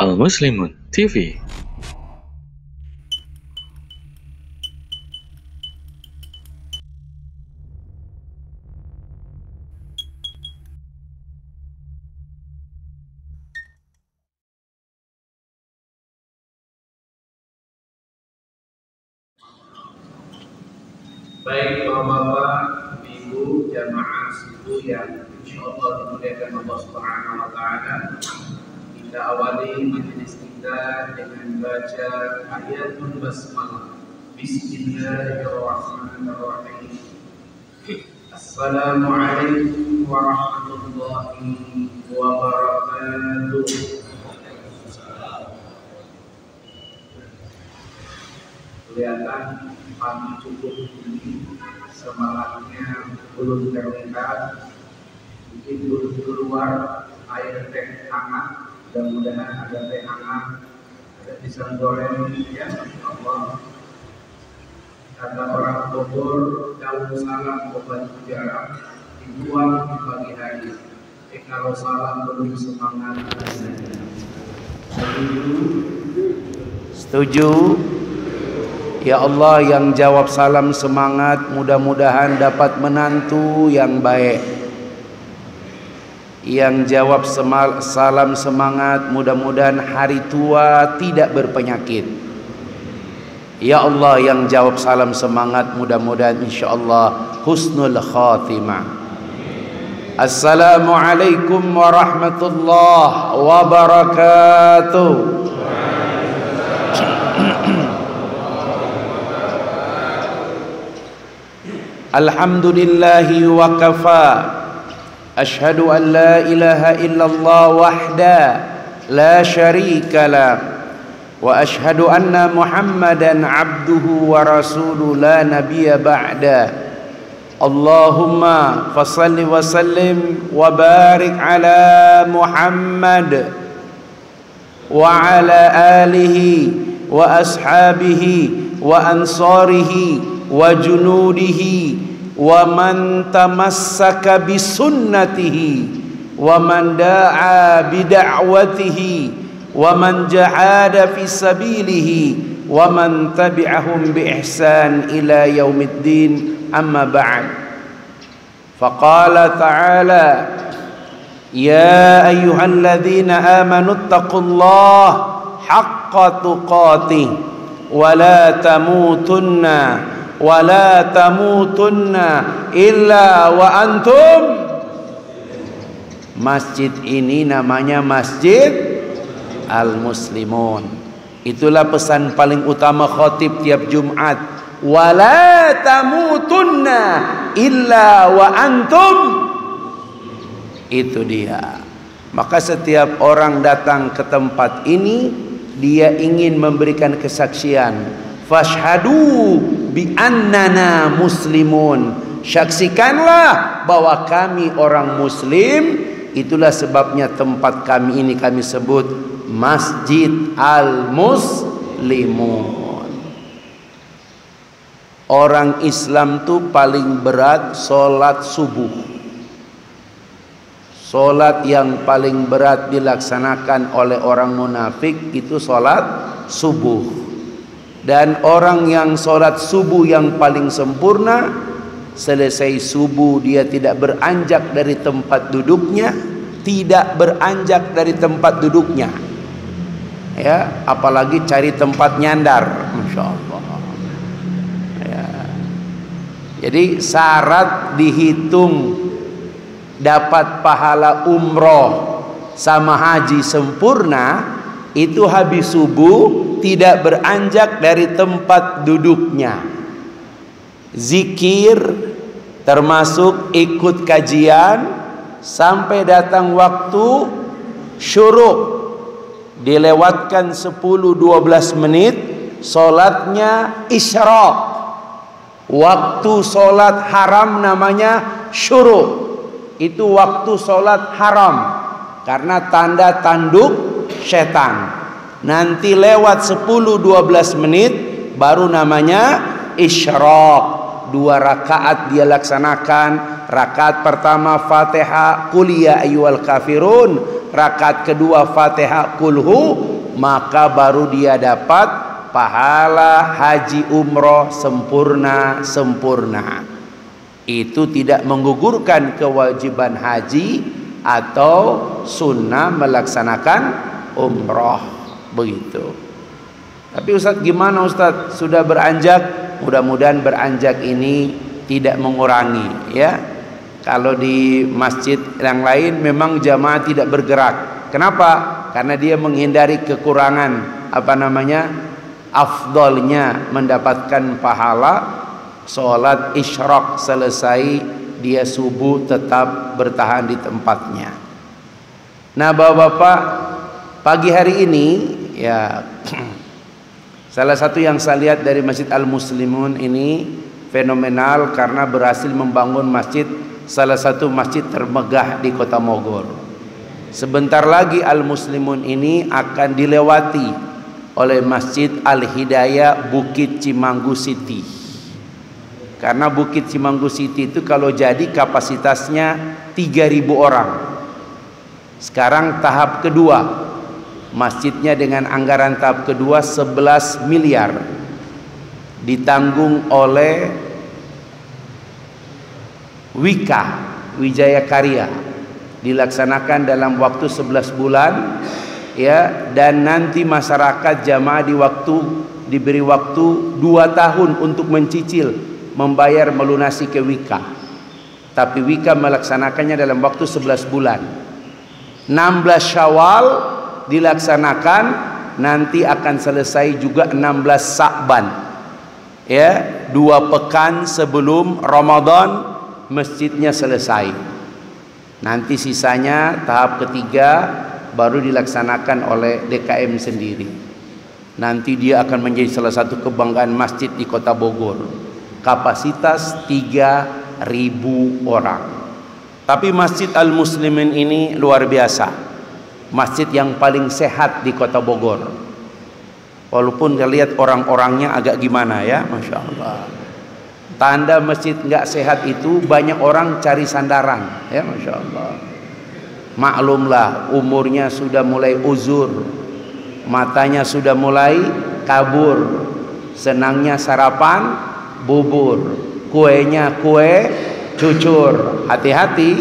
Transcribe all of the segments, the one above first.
Al Muslimun TV. Baik Bapak, Ibu, jamaah situ yang insyaallah dimuliakan Allah Subhanahu wa taala. Kita awali majelis kita dengan baca ayatul basmalah. Bismillahirrahmanirrahim. Assalamualaikum warahmatullahi wabarakatuh. Kelihatan pagi cukup tinggi, semangatnya belum terlihat, mungkin belum keluar air teh hangat. Mudah-mudahan ada teh hangat, ada pisang goreng, ya Allah. Kata orang Bogor, daun salam obat jarak dibuang di pagi hari. Kalau salam belum semangat, setuju? Ya Allah, yang jawab salam semangat, mudah-mudahan dapat menantu yang baik. Yang jawab salam semangat, mudah-mudahan hari tua tidak berpenyakit. Ya Allah, yang jawab salam semangat, mudah-mudahan insyaallah husnul khatimah. Assalamualaikum warahmatullahi wabarakatuh. Alhamdulillahi wa kafa. Ashhadu an la ilaha illallah wahda la syarika lah. Wa ashhadu anna Muhammadan abduhu wa rasuluhu la nabiyya ba'da. Allahumma fassalli wa sallim wa barik ala Muhammad wa ala alihi wa ashabihi wa ansarihi wa junudihi wa man tamassaka bisunnatihi wa man da'a bida'watihi wa man jahada fi sabilihi wa man tabi'ahum bi ihsan ila yaumiddin, amma ba'd. Faqala ta'ala ya ayyuhalladzina amanu taqullaha haqqa tuqatih wa la tamutunna illa wa antum. Masjid ini namanya Masjid Al Muslimun. Itulah pesan paling utama khatib tiap Jumat. Wa la tamutunna illa wa antum. Itu dia. Maka setiap orang datang ke tempat ini, dia ingin memberikan kesaksian. Fashhadu bi annana muslimun. Saksikanlah bahwa kami orang muslim. Itulah sebabnya tempat kami ini kami sebut Masjid Al Muslimun. Orang Islam tuh paling berat sholat subuh. Sholat yang paling berat dilaksanakan oleh orang munafik itu sholat subuh. Dan orang yang sholat subuh yang paling sempurna, selesai subuh dia tidak beranjak dari tempat duduknya, ya, apalagi cari tempat nyandar, masya Allah. Ya. Jadi syarat dihitung dapat pahala umroh sama haji sempurna itu habis subuh tidak beranjak dari tempat duduknya. Zikir termasuk ikut kajian sampai datang waktu syuruk, dilewatkan 10-12 menit solatnya isyraq. Waktu solat haram namanya syuruk. Itu waktu solat haram karena tanda tanduk setan. Nanti lewat 10-12 menit baru namanya isyraq. 2 rakaat dia laksanakan, rakaat pertama Fatihah qul ya ayyuhal kafirun, rakaat kedua Fatihah kulhu, maka baru dia dapat pahala haji umroh sempurna. Itu tidak menggugurkan kewajiban haji atau sunnah melaksanakan umroh, begitu. Tapi Ustaz, gimana Ustaz? Sudah beranjak, mudah-mudahan beranjak ini tidak mengurangi ya. Kalau di masjid yang lain memang jamaah tidak bergerak. Kenapa? Karena dia menghindari kekurangan afdolnya mendapatkan pahala sholat isyraq selesai dia subuh tetap bertahan di tempatnya. Nah bapak-bapak, pagi hari ini ya salah satu yang saya lihat dari Masjid Al-Muslimun ini fenomenal karena berhasil membangun masjid, salah satu masjid termegah di Kota Bogor. Sebentar lagi Al-Muslimun ini akan dilewati oleh Masjid Al-Hidayah Bukit Cimanggu City. Karena Bukit Cimanggu City itu kalau jadi kapasitasnya 3.000 orang. Sekarang tahap kedua, masjidnya dengan anggaran tahap kedua 11 miliar ditanggung oleh Wika Wijaya Karya, dilaksanakan dalam waktu 11 bulan ya, dan nanti masyarakat jamaah diberi waktu 2 tahun untuk mencicil membayar melunasi ke Wika, tapi Wika melaksanakannya dalam waktu 11 bulan. 16 Syawal dilaksanakan, nanti akan selesai juga 16 Sa'ban ya, 2 pekan sebelum Ramadan masjidnya selesai. Nanti sisanya tahap ketiga baru dilaksanakan oleh DKM sendiri. Nanti dia akan menjadi salah satu kebanggaan masjid di Kota Bogor, kapasitas 3.000 orang. Tapi Masjid Al-Muslimin ini luar biasa, masjid yang paling sehat di Kota Bogor. Walaupun kita lihat orang-orangnya agak gimana ya, Masya Allah. Tanda masjid nggak sehat itu banyak orang cari sandaran ya, Masya Allah. Maklumlah umurnya sudah mulai uzur, matanya sudah mulai kabur, senangnya sarapan bubur, kuenya kue cucur. Hati-hati,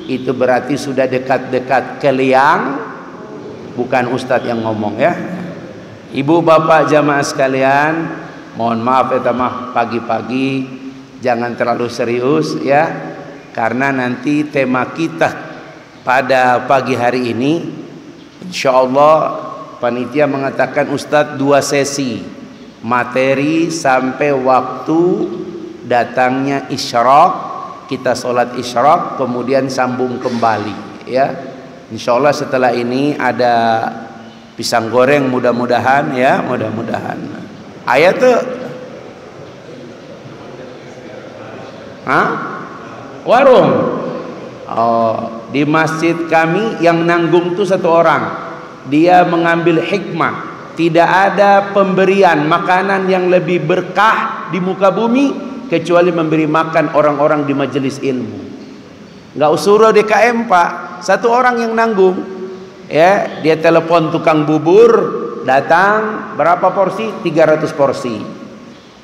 itu berarti sudah dekat-dekat ke liang. Bukan Ustadz yang ngomong ya. Ibu bapak jamaah sekalian, mohon maaf ya pagi-pagi jangan terlalu serius ya, karena nanti tema kita pada pagi hari ini insya Allah panitia mengatakan Ustadz 2 sesi materi sampai waktu datangnya isyraq, kita sholat isyraq kemudian sambung kembali ya. Insya Allah setelah ini ada pisang goreng, mudah-mudahan ya, mudah-mudahan. Ayat tuh warung. Oh, di masjid kami yang nanggung tuh 1 orang. Dia mengambil hikmah, tidak ada pemberian makanan yang lebih berkah di muka bumi kecuali memberi makan orang-orang di majelis ilmu. Nggak usuruh DKM Pak, 1 orang yang nanggung ya. Dia telepon tukang bubur, datang berapa porsi? 300 porsi.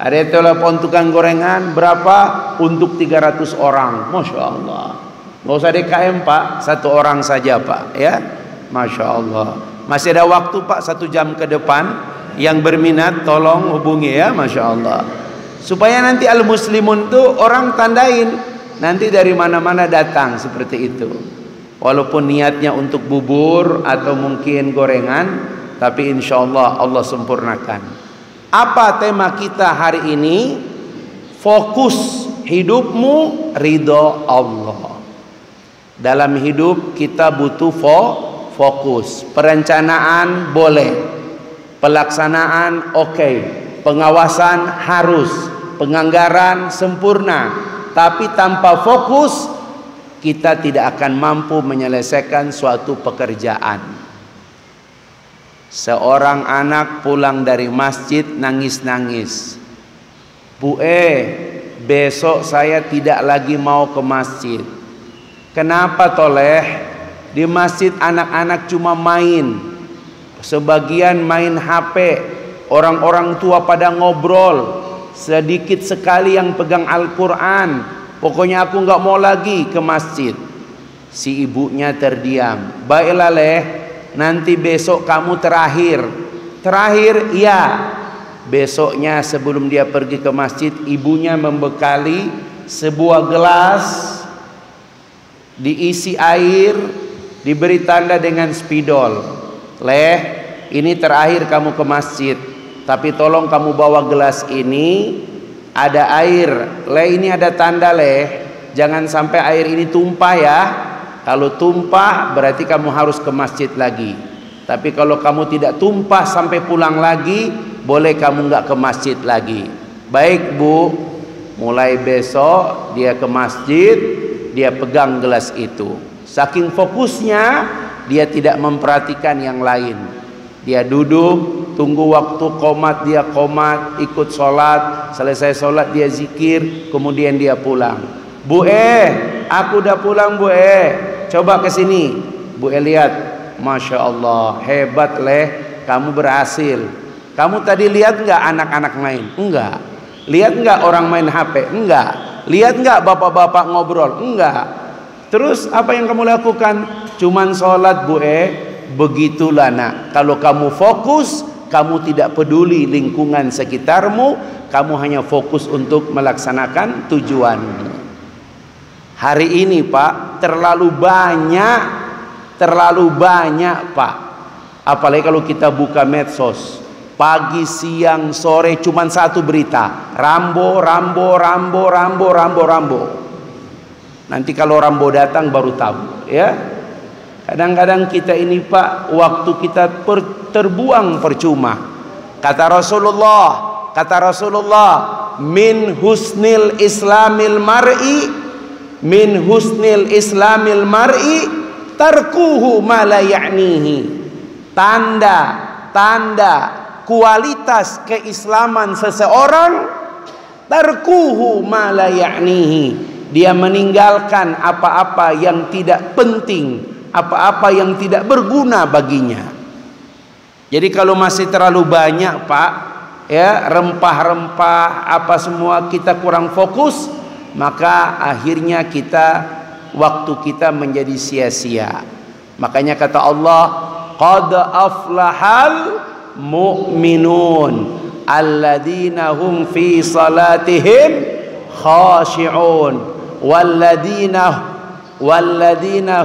Ada telepon tukang gorengan, berapa untuk 300 orang. Masya Allah, nggak usah DKM Pak, 1 orang saja Pak ya. Masya Allah, masih ada waktu Pak 1 jam ke depan. Yang berminat tolong hubungi ya, Masya Allah, supaya nanti Al-Muslimun tuh orang tandain nanti dari mana-mana datang seperti itu. Walaupun niatnya untuk bubur atau mungkin gorengan, tapi insya Allah Allah sempurnakan. Apa tema kita hari ini? Fokus hidupmu ridho Allah. Dalam hidup kita butuh fokus. Perencanaan boleh, pelaksanaan oke, pengawasan harus, penganggaran sempurna. Tapi tanpa fokus kita tidak akan mampu menyelesaikan suatu pekerjaan. Seorang anak pulang dari masjid nangis-nangis. Bu besok saya tidak lagi mau ke masjid. Kenapa toleh? Di masjid anak-anak cuma main, sebagian main HP, orang-orang tua pada ngobrol, sedikit sekali yang pegang Al-Quran. Pokoknya aku nggak mau lagi ke masjid. Si ibunya terdiam. Baiklah leh, nanti besok kamu terakhir. Terakhir, iya. Besoknya sebelum dia pergi ke masjid, ibunya membekali sebuah gelas, diisi air, diberi tanda dengan spidol. Leh, ini terakhir kamu ke masjid, tapi tolong kamu bawa gelas ini, ada air. Leh, ini ada tanda leh, jangan sampai air ini tumpah ya. Kalau tumpah berarti kamu harus ke masjid lagi. Tapi kalau kamu tidak tumpah sampai pulang lagi, boleh kamu nggak ke masjid lagi. Baik bu, mulai besok dia ke masjid, dia pegang gelas itu. Saking fokusnya dia tidak memperhatikan yang lain. Dia duduk, tunggu waktu qomat, dia qomat, ikut sholat, selesai sholat dia zikir, kemudian dia pulang. Bu aku udah pulang bu coba kesini. Bu lihat, Masya Allah, hebat leh, kamu berhasil. Kamu tadi lihat nggak anak-anak main? Enggak. Lihat nggak orang main HP? Enggak. Lihat nggak bapak-bapak ngobrol? Enggak. Terus apa yang kamu lakukan? Cuman sholat bu Begitulah nak, kalau kamu fokus, kamu tidak peduli lingkungan sekitarmu, kamu hanya fokus untuk melaksanakan tujuanmu. Hari ini Pak, terlalu banyak Pak. Apalagi kalau kita buka medsos, pagi, siang, sore cuman satu berita, Rambo. Nanti kalau Rambo datang baru tahu, ya. Kadang-kadang kita ini Pak, waktu kita terbuang percuma. Kata Rasulullah, min husnil islamil mar'i tarkuhu ma la ya'nihi. Tanda kualitas keislaman seseorang, tarkuhu ma la ya'nihi. Dia meninggalkan apa-apa yang tidak penting, apa-apa yang tidak berguna baginya. Jadi kalau masih terlalu banyak Pak, ya, rempah-rempah apa semua, kita kurang fokus, maka akhirnya waktu kita menjadi sia-sia. Makanya kata Allah, qad aflahal mu'minun alladzina hum fi salatihim khashi'un walladzina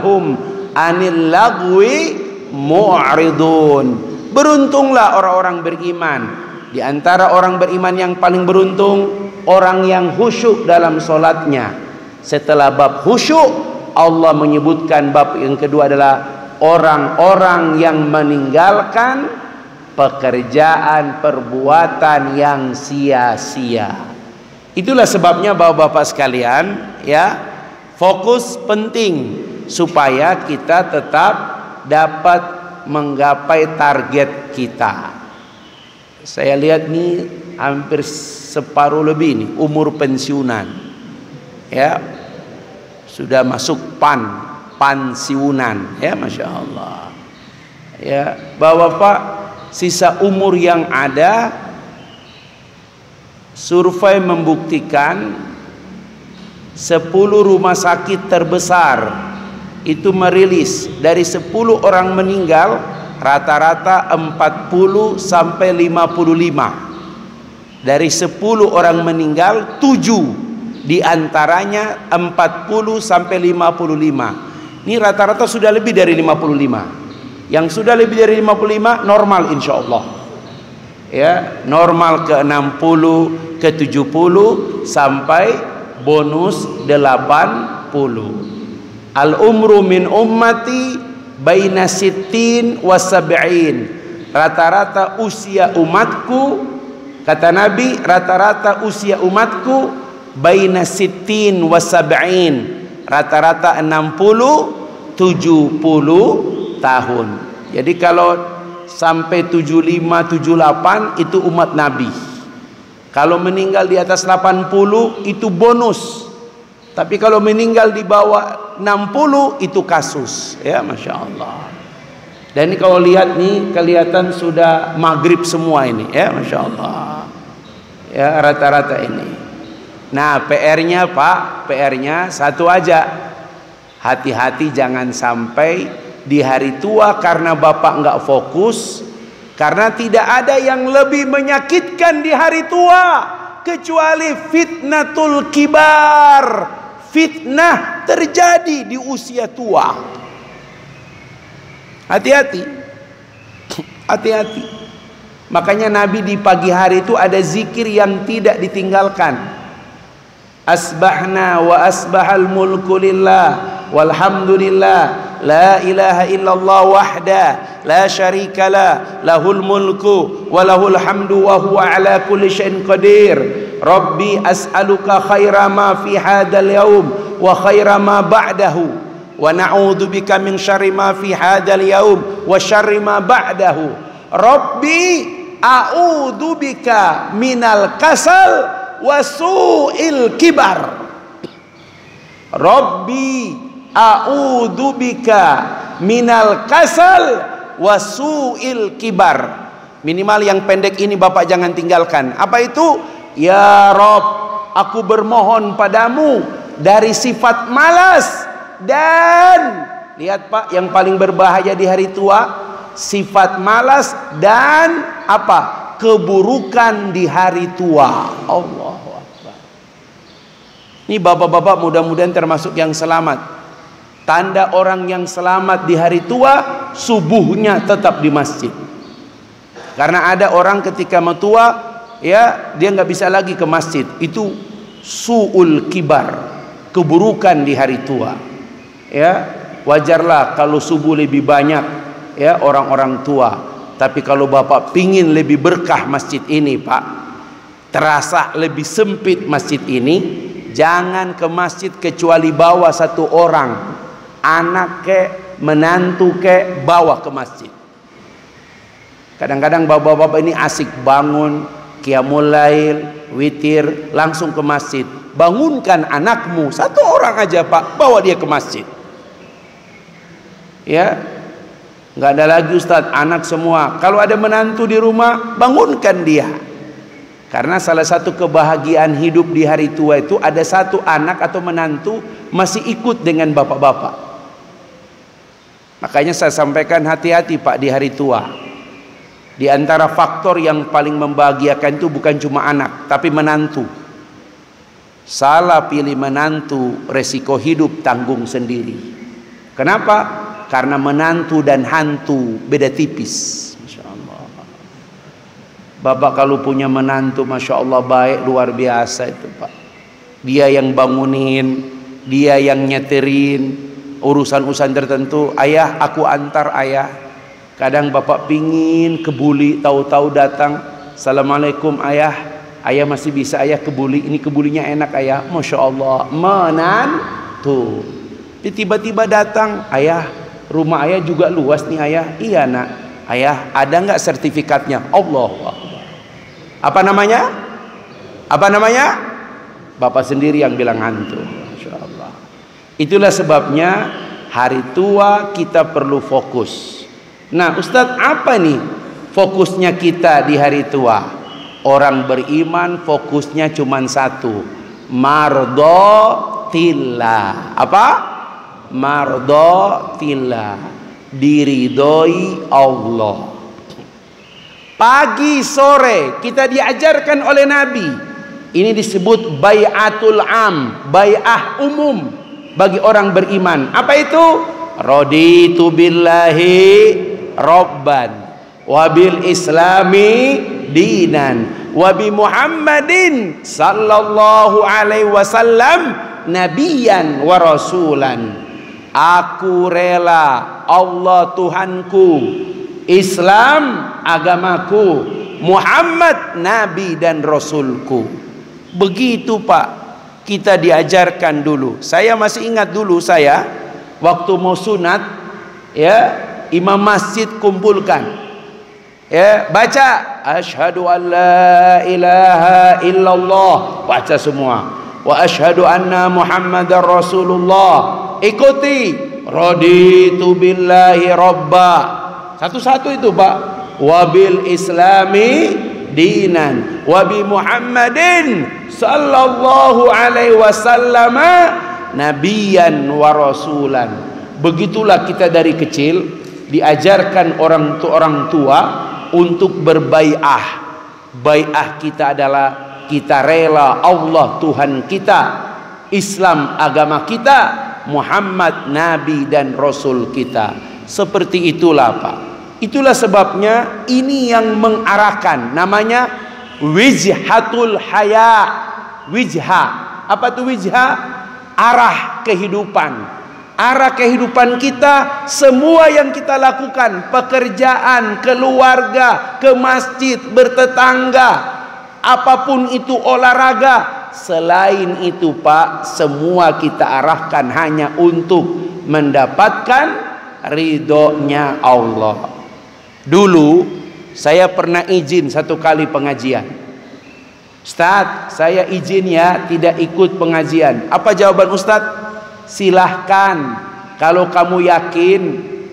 hum anil lagwi mu'ridun. Beruntunglah orang-orang beriman. Di antara orang beriman yang paling beruntung, orang yang khusyuk dalam solatnya. Setelah bab khusyuk, Allah menyebutkan bab yang kedua adalah orang-orang yang meninggalkan pekerjaan perbuatan yang sia-sia. Itulah sebabnya bapak-bapak sekalian, ya, fokus penting supaya kita tetap dapat menggapai target kita. Saya lihat nih hampir separuh lebih nih umur pensiunan, ya, sudah masuk pensiunan, ya, Masya Allah, ya. Bapak-bapak, sisa umur yang ada, survei membuktikan 10 rumah sakit terbesar itu merilis dari 10 orang meninggal rata-rata 40 sampai 55. Dari 10 orang meninggal 7 diantaranya 40 sampai 55. Ini rata-rata sudah lebih dari 55. Yang sudah lebih dari 55 normal insya Allah, ya, normal ke 60 ke 70 sampai bonus 80. Al-umru min ummati baina sittin wa sab'in. Rata-rata usia umatku, kata Nabi, rata-rata usia umatku baina sittin wa sab'in. Rata-rata 60 70 tahun. Jadi kalau sampai 75 78 itu umat Nabi. Kalau meninggal di atas 80 itu bonus. Tapi kalau meninggal di bawah 60 itu kasus. Ya, Masya Allah. Dan ini kalau lihat nih, kelihatan sudah maghrib semua ini. Ya, Masya Allah. Ya, rata-rata ini. Nah, PR-nya Pak, PR-nya satu aja. Hati-hati jangan sampai di hari tua karena Bapak nggak fokus. Karena tidak ada yang lebih menyakitkan di hari tua kecuali fitnatul kibar. Fitnah terjadi di usia tua. Hati-hati. Hati-hati. Makanya Nabi di pagi hari itu ada zikir yang tidak ditinggalkan. Asbahna wa asbahal mulku lillah walhamdulillah la ilaha illallah wahda la syarika la lahul mulku wa lahul hamdu wa huwa ala kulli syai'in qadir. Rabbi as'aluka khaira ma fi hadzal yaum wa khaira ma ba'dahu wa na'udzu bika min syarri ma fi hadzal yaum wa syarri ma ba'dahu. Rabbi a'udzu bika minal kasal wa su'il kibar. Rabbi a'udzu bika minal kasal wa su'il kibar. Minimal yang pendek ini Bapak jangan tinggalkan. Apa itu? Ya Rabb, aku bermohon padamu dari sifat malas. Dan lihat Pak, yang paling berbahaya di hari tua sifat malas dan apa? Keburukan di hari tua. Allahu Akbar. Ini bapak-bapak mudah-mudahan termasuk yang selamat. Tanda orang yang selamat di hari tua, subuhnya tetap di masjid. Karena ada orang ketika mau tua, ya dia nggak bisa lagi ke masjid. Itu su'ul kibar, keburukan di hari tua. Ya, wajarlah kalau subuh lebih banyak ya orang-orang tua. Tapi kalau Bapak pingin lebih berkah masjid ini Pak, terasa lebih sempit masjid ini, jangan ke masjid kecuali bawa satu orang, anak ke, menantu ke, bawa ke masjid. Kadang-kadang bapak-bapak ini asik bangun, qiyamul lail, witir, langsung ke masjid. Bangunkan anakmu, satu orang aja Pak, bawa dia ke masjid. Ya, nggak ada lagi Ustadz, anak semua. Kalau ada menantu di rumah, bangunkan dia. Karena salah satu kebahagiaan hidup di hari tua itu ada satu anak atau menantu masih ikut dengan bapak-bapak. Makanya saya sampaikan hati-hati Pak di hari tua. Di antara faktor yang paling membahagiakan itu bukan cuma anak, tapi menantu. Salah pilih menantu, resiko hidup tanggung sendiri. Kenapa? Karena menantu dan hantu beda tipis. Masya Allah. Bapak kalau punya menantu, Masya Allah baik luar biasa itu Pak. Dia yang bangunin, dia yang nyeterin urusan-urusan tertentu. Ayah, aku antar ayah. Kadang Bapak pingin kebuli, tahu-tahu datang, Assalamualaikum ayah. Ayah masih bisa ayah kebuli. Ini kebulinya enak ayah. Masya Allah, menantu. Tiba-tiba datang, ayah, rumah ayah juga luas nih ayah. Iya nak. Ayah, ada nggak sertifikatnya? Allahu Akbar. Apa namanya? Apa namanya? Bapak sendiri yang bilang hantu. Masya Allah. Itulah sebabnya hari tua kita perlu fokus. Nah Ustadz, apa nih fokusnya kita di hari tua? Orang beriman fokusnya cuma satu, mardotillah. Apa? Mardotillah, diridhoi Allah. Pagi sore kita diajarkan oleh Nabi. Ini disebut bai'atul am, bai'ah umum bagi orang beriman. Apa itu? Raditu billahi Rabban wabil islami dinan wabi Muhammadin sallallahu alaihi wasallam nabiyan wa rasulan. Aku rela Allah Tuhanku, Islam agamaku, Muhammad nabi dan rasulku. Begitu Pak kita diajarkan dulu. Saya masih ingat dulu saya waktu mau sunat ya, imam masjid kumpulkan ya, baca asyhadu an la ilaha illallah, baca semua. Wa asyhadu anna Muhammadar Rasulullah, ikuti. Raditu billahi robba, satu-satu itu Pak. Wabil islami dinan, wabi Muhammadin sallallahu alaihi wasallam nabiyan wa rasulan. Begitulah kita dari kecil diajarkan orang tua untuk berbai'ah. Bai'ah kita adalah kita rela Allah Tuhan kita, Islam agama kita, Muhammad Nabi dan Rasul kita. Seperti itulah Pak. Itulah sebabnya ini yang mengarahkan, namanya wijhatul haya. Wijha, apa itu wijha? Arah kehidupan. Arah kehidupan kita, semua yang kita lakukan, pekerjaan, keluarga, ke masjid, bertetangga, apapun itu, olahraga, selain itu Pak, semua kita arahkan hanya untuk mendapatkan ridhonya Allah. Dulu saya pernah izin satu kali pengajian. Ustaz, saya izin ya tidak ikut pengajian. Apa jawaban Ustaz? Silahkan, kalau kamu yakin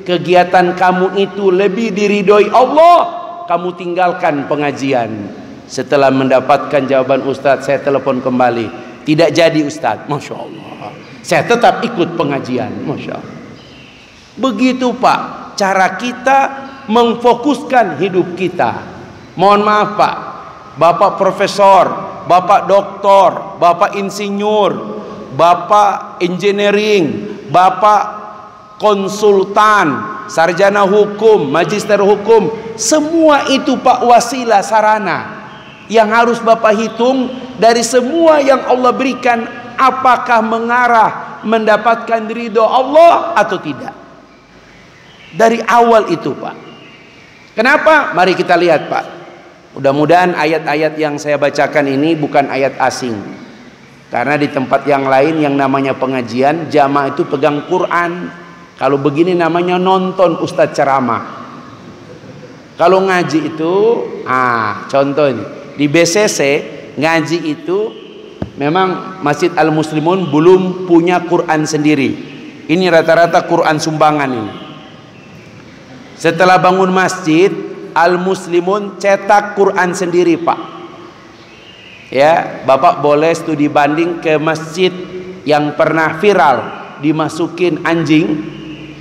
kegiatan kamu itu lebih diridhoi Allah, kamu tinggalkan pengajian. Setelah mendapatkan jawaban Ustaz, saya telepon kembali. Tidak jadi Ustaz. Masya Allah, saya tetap ikut pengajian. Masya Allah. Begitu Pak cara kita memfokuskan hidup kita. Mohon maaf Pak, Bapak profesor, Bapak doktor, Bapak insinyur, Bapak engineering, Bapak konsultan, sarjana hukum, magister hukum, semua itu Pak wasilah sarana. Yang harus Bapak hitung dari semua yang Allah berikan, apakah mengarah mendapatkan ridho Allah atau tidak. Dari awal itu Pak. Kenapa? Mari kita lihat Pak. Mudah-mudahan ayat-ayat yang saya bacakan ini bukan ayat asing. Karena di tempat yang lain yang namanya pengajian, jamaah itu pegang Quran. Kalau begini namanya nonton ustadz ceramah. Kalau ngaji itu, contoh ini, di BCC ngaji itu memang Masjid Al Muslimun belum punya Quran sendiri. Ini rata-rata Quran sumbangan ini. Setelah bangun masjid, Al Muslimun cetak Quran sendiri Pak. Ya, Bapak boleh studi banding ke masjid yang pernah viral dimasukin anjing,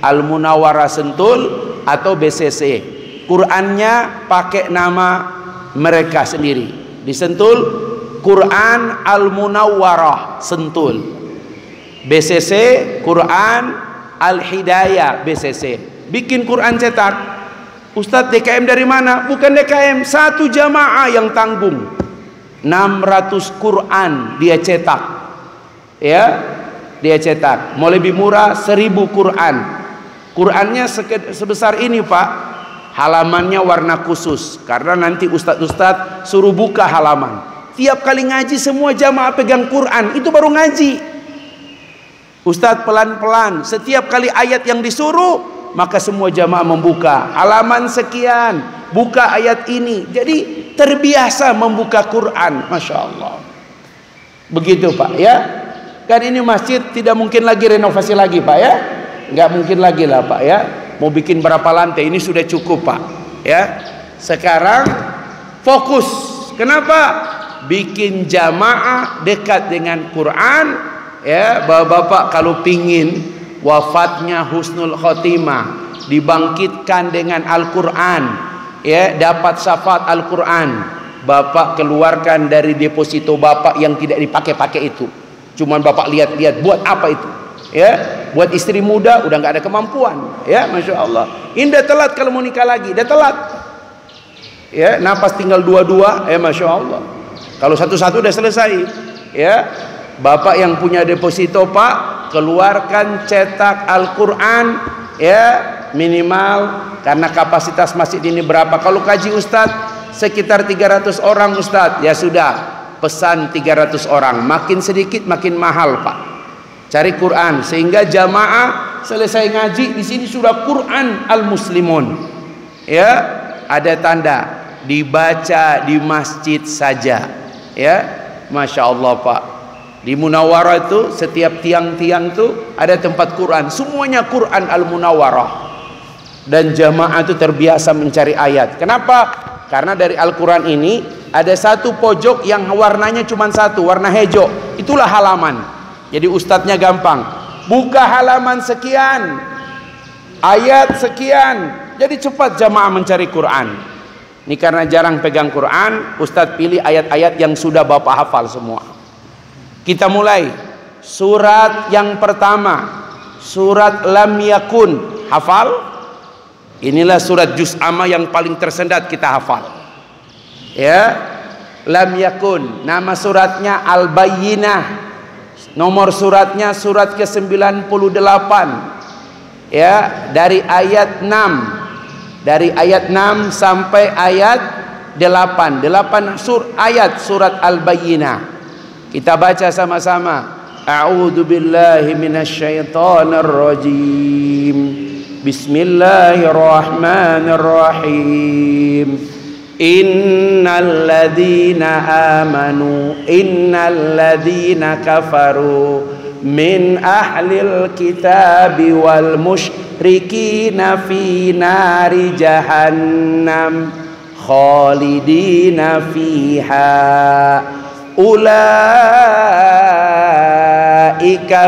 Al Munawwarah Sentul atau BCC. Qurannya pakai nama mereka sendiri. Di Sentul, Quran Al Munawwarah Sentul. BCC, Quran Al Hidayah BCC. Bikin Quran cetak. Ustadz, DKM dari mana? Bukan DKM, satu jamaah yang tanggung. 600 Quran dia cetak. Ya, dia cetak. Mau lebih murah 1000 Quran. Qurannya sebesar ini Pak. Halamannya warna khusus karena nanti ustadz suruh buka halaman. Tiap kali ngaji semua jamaah pegang Quran, itu baru ngaji. Ustadz pelan-pelan, setiap kali ayat yang disuruh maka semua jamaah membuka halaman sekian, buka ayat ini. Jadi terbiasa membuka Quran. Masya Allah. Begitu Pak ya. Kan ini masjid tidak mungkin lagi renovasi lagi Pak ya. Nggak mungkin lagi lah Pak ya. Mau bikin berapa lantai, ini sudah cukup Pak ya. Sekarang fokus. Kenapa? Bikin jamaah dekat dengan Quran ya. Bapak-bapak kalau pingin wafatnya husnul khotimah, dibangkitkan dengan Al-Quran ya, dapat syafaat Al-Quran, Bapak keluarkan dari deposito Bapak yang tidak dipakai-pakai itu. Cuman Bapak lihat-lihat, buat apa itu ya? Buat istri muda udah nggak ada kemampuan ya. Masya Allah, ini udah telat kalau mau nikah lagi, udah telat ya. Napas tinggal dua-dua ya. Masya Allah, kalau satu-satu udah selesai ya. Bapak yang punya deposito Pak, keluarkan cetak Al-Quran ya, minimal, karena kapasitas masjid ini berapa? Kalau kaji Ustadz sekitar 300 orang Ustadz, ya sudah, pesan 300 orang. Makin sedikit makin mahal Pak. Cari Quran sehingga jamaah selesai ngaji di sini sudah Quran Al Muslimun ya, ada tanda dibaca di masjid saja. Ya, Masya Allah Pak. Di Munawwarah itu setiap tiang-tiang tuh ada tempat Quran, semuanya Quran Al-Munawwarah. Dan jamaah itu terbiasa mencari ayat. Kenapa? Karena dari Al-Quran ini ada satu pojok yang warnanya cuma satu, warna hijau. Itulah halaman. Jadi ustadznya gampang. Buka halaman sekian, ayat sekian. Jadi cepat jamaah mencari Quran. Ini karena jarang pegang Quran, ustadz pilih ayat-ayat yang sudah bapak hafal semua. Kita mulai surat yang pertama, surat Lam Yakun. Hafal? Inilah surat juz amma yang paling tersendat kita hafal. Ya, Lam Yakun. Nama suratnya Al-Bayyinah. Nomor suratnya surat ke-98. Ya, dari ayat 6. Dari ayat 6 sampai ayat 8. 8 ayat surat Al-Bayyinah. Kita baca sama-sama. A'udzu billahi minasyaitonir rajim. Bismillahirrahmanirrahim. Innal ladzina kafaru min ahlil kitabi wal musyrikina fi nari jahannam khalidina fiha ulaika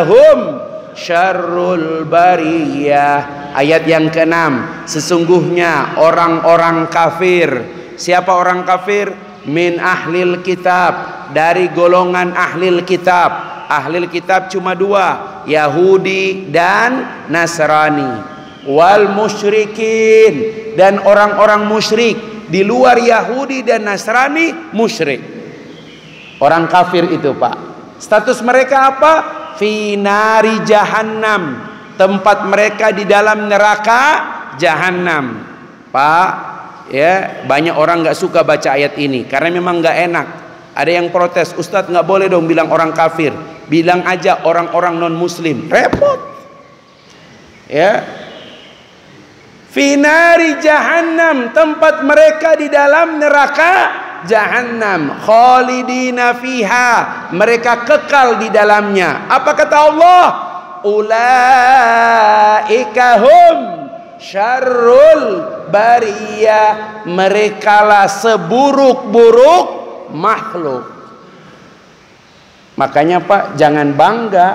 hum syarrul bariyah. Ayat yang ke-6, sesungguhnya orang-orang kafir. Siapa orang kafir? Min ahlil kitab, dari golongan ahlil kitab. Ahlil kitab cuma dua, Yahudi dan Nasrani. Wal musyrikin, dan orang-orang musyrik. Di luar Yahudi dan Nasrani, musyrik. Orang kafir itu Pak. Status mereka apa? Fi nari jahannam, tempat mereka di dalam neraka Jahannam. Pak, ya, banyak orang nggak suka baca ayat ini karena memang nggak enak. Ada yang protes, Ustadz nggak boleh dong bilang orang kafir, bilang aja orang-orang non muslim. Repot. Ya, finari Jahannam, tempat mereka di dalam neraka Jahannam, khalidina fiha, mereka kekal di dalamnya. Apa kata Allah? Ulaika hum syarrul bariyah, merekalah seburuk-buruk makhluk. Makanya Pak, jangan bangga,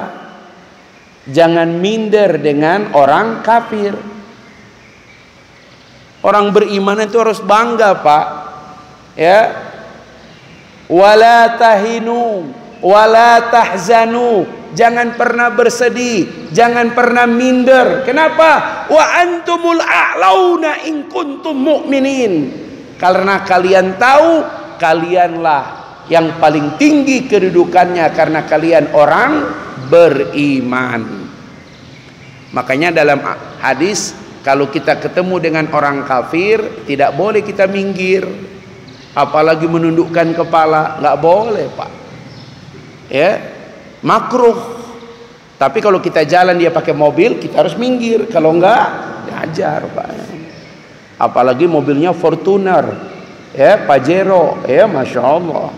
jangan minder dengan orang kafir. Orang beriman itu harus bangga Pak. Ya, wala tahinu wala tahzanu, jangan pernah bersedih, jangan pernah minder. Kenapa? Wa antumul a'launa in kuntum mu'minin, karena kalian tahu kalianlah yang paling tinggi kedudukannya karena kalian orang beriman. Makanya dalam hadis, kalau kita ketemu dengan orang kafir tidak boleh kita minggir, apalagi menundukkan kepala, nggak boleh Pak. Ya, makruh. Tapi kalau kita jalan dia pakai mobil, kita harus minggir. Kalau enggak, diajar Pak. Apalagi mobilnya Fortuner, ya, Pajero, ya, Masya Allah.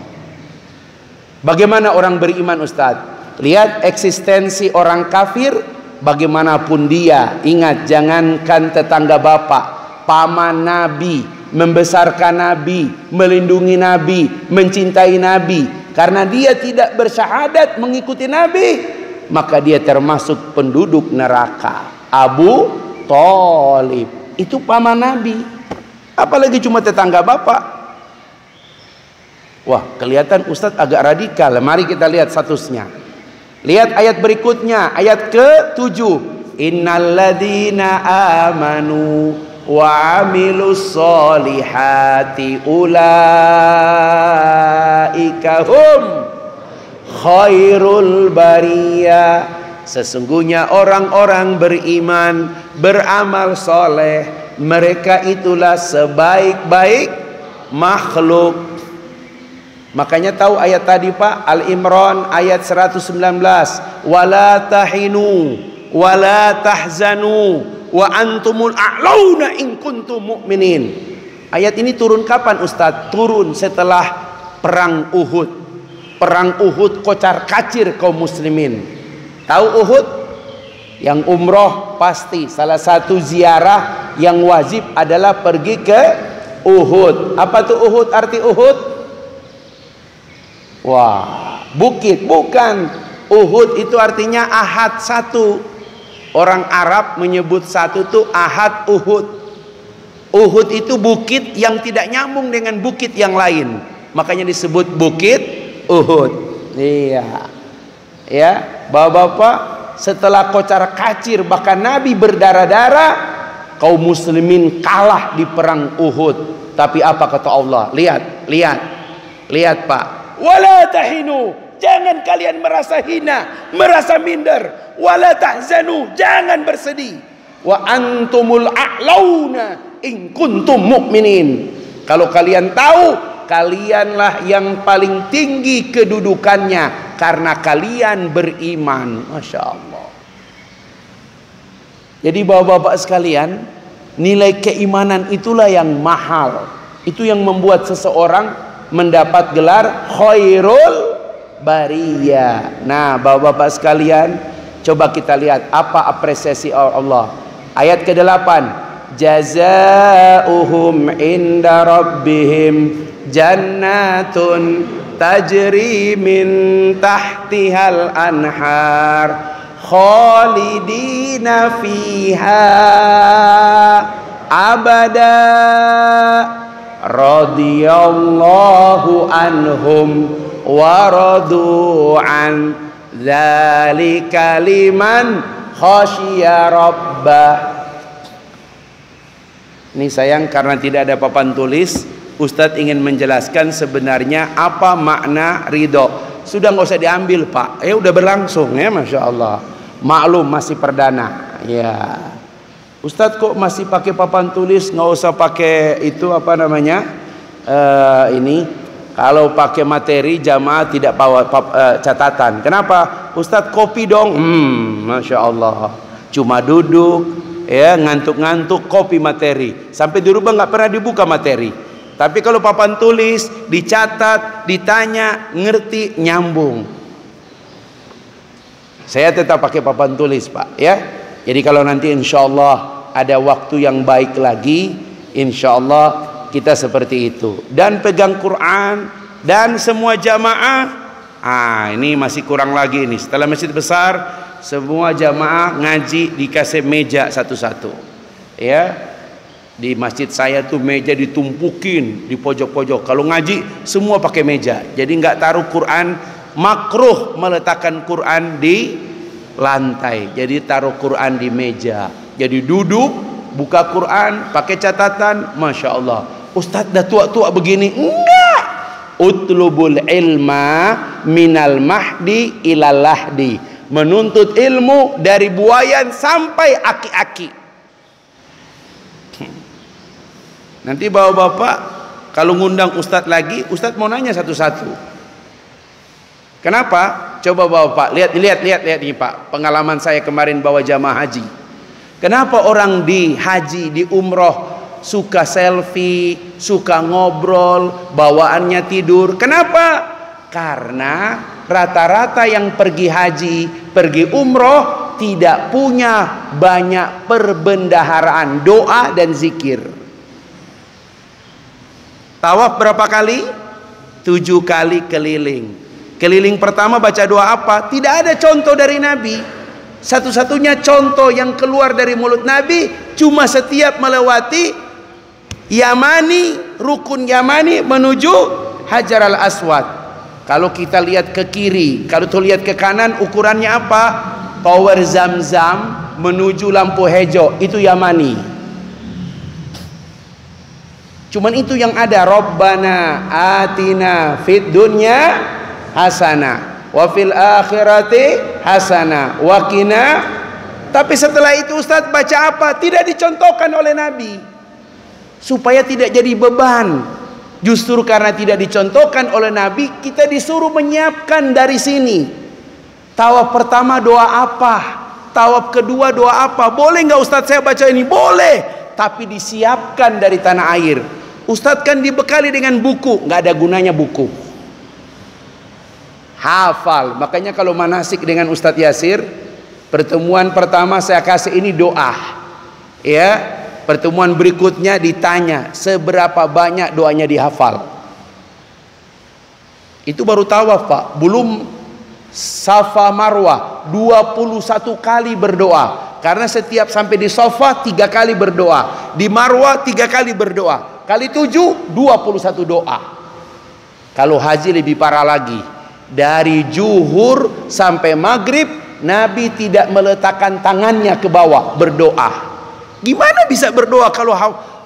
Bagaimana orang beriman Ustadz? Lihat eksistensi orang kafir, bagaimanapun dia. Ingat, jangankan tetangga bapak, paman Nabi, membesarkan Nabi, melindungi Nabi, mencintai Nabi. Karena dia tidak bersyahadat mengikuti Nabi, maka dia termasuk penduduk neraka. Abu Thalib itu paman Nabi, apalagi cuma tetangga bapak. Wah, kelihatan Ustadz agak radikal. Mari kita lihat statusnya. Lihat ayat berikutnya, ayat ke-7. Innalladzina amanu wa amilus solihati ulaika hum khairul bariyah. Sesungguhnya orang-orang beriman, beramal soleh, mereka itulah sebaik-baik makhluk. Makanya tahu ayat tadi Pak, Al-Imran ayat 119, wala tahinu wala tahzanu wa antumul a'launa in kuntum mu'minin. Ayat ini turun kapan Ustadz? Turun setelah perang Uhud. Perang Uhud kocar kacir kaum muslimin. Tahu Uhud? Yang umroh pasti salah satu ziarah yang wajib adalah pergi ke Uhud. Apa tuh Uhud? Arti Uhud? Wah, bukit. Bukan. Uhud itu artinya ahad satu. Orang Arab menyebut satu itu ahad Uhud. Uhud itu bukit yang tidak nyambung dengan bukit yang lain. Makanya disebut bukit Uhud. Iya. Ya, Bapak-bapak, setelah kocar kacir bahkan Nabi berdarah-darah, kaum muslimin kalah di perang Uhud. Tapi apa kata Allah? Lihat Pak. Wala tahinu, jangan kalian merasa hina, merasa minder. Wala tahzanu, jangan bersedih. Wa antumul a'launa in kuntum mu'minin. Kalau kalian tahu, kalianlah yang paling tinggi kedudukannya karena kalian beriman. Masya Allah. Jadi bapak-bapak sekalian, nilai keimanan itulah yang mahal. Itu yang membuat seseorang mendapat gelar khairul bariyah. Nah bapak-bapak sekalian, coba kita lihat apa apresiasi Allah. Ayat ke-8, jazaohum inda rabbihim jannatun tajri min tahtihal anhar khalidina fiha abada radiyallahu anhum wa radu an dzalika liman khasyiya rabbah. Ini sayang karena tidak ada papan tulis, Ustadz ingin menjelaskan sebenarnya apa makna ridho. Sudah nggak usah diambil Pak, udah berlangsung ya, Masya Allah. Maklum masih perdana ya. Ustadz kok masih pakai papan tulis, nggak usah pakai itu apa namanya ini. Kalau pakai materi jamaah tidak bawa catatan. Kenapa? Ustadz kopi dong. Masya Allah. Cuma duduk ya, ngantuk-ngantuk, kopi materi. Sampai di rumah nggak pernah dibuka materi. Tapi kalau papan tulis dicatat, ditanya, ngerti, nyambung. Saya tetap pakai papan tulis Pak ya. Jadi kalau nanti insya Allah ada waktu yang baik lagi, insya Allah kita seperti itu. Dan pegang Quran dan semua jamaah. Ini masih kurang lagi nih. Setelah masjid besar, semua jamaah ngaji dikasih meja satu-satu. Ya, di masjid saya tuh meja ditumpukin di pojok-pojok. Kalau ngaji semua pakai meja. Jadi nggak taruh Quran. Makruh meletakkan Quran di lantai. Jadi taruh Quran di meja. Jadi duduk, buka Quran, pakai catatan. Masya Allah. Ustadz dah tua-tua begini. Enggak. Utlubul ilma minal mahdi ilal lahdi. Menuntut ilmu dari buayan sampai aki-aki. Nanti bapak-bapak kalau ngundang Ustadz lagi, Ustadz mau nanya satu-satu. Kenapa? Coba bapak lihat nih Pak, pengalaman saya kemarin bawa jamaah haji. Kenapa orang di haji, di umroh suka selfie, suka ngobrol, bawaannya tidur? Kenapa? Karena rata-rata yang pergi haji, pergi umroh tidak punya banyak perbendaharaan doa dan zikir. Tawaf berapa kali? 7 kali keliling. Keliling pertama baca doa apa? Tidak ada contoh dari Nabi. Satu-satunya contoh yang keluar dari mulut Nabi cuma setiap melewati Yamani, rukun Yamani menuju Hajar al-Aswad. Kalau kita lihat ke kiri, kalau tuh lihat ke kanan, ukurannya apa? Tower Zam-Zam menuju lampu hijau, itu Yamani. Cuman itu yang ada. Rabbana atina fid dunya hasanah wa fil akhirati hasanah wa qina. Tapi setelah itu Ustadz baca apa? Tidak dicontohkan oleh Nabi, supaya tidak jadi beban. Justru karena tidak dicontohkan oleh Nabi, kita disuruh menyiapkan dari sini. Tawaf pertama doa apa? Tawaf kedua doa apa? Boleh nggak Ustadz saya baca ini? Boleh, tapi disiapkan dari tanah air. Ustadz kan dibekali dengan buku, nggak ada gunanya buku. Hafal. Makanya kalau manasik dengan Ustadz Yasir, pertemuan pertama saya kasih ini doa, ya. Pertemuan berikutnya ditanya seberapa banyak doanya dihafal. Itu baru tawaf, Pak. Belum Safa Marwah 21 kali berdoa. Karena setiap sampai di Safa 3 kali berdoa, di Marwah 3 kali berdoa, kali 7 21 doa. Kalau haji lebih parah lagi. Dari zuhur sampai maghrib Nabi tidak meletakkan tangannya ke bawah berdoa. Gimana bisa berdoa kalau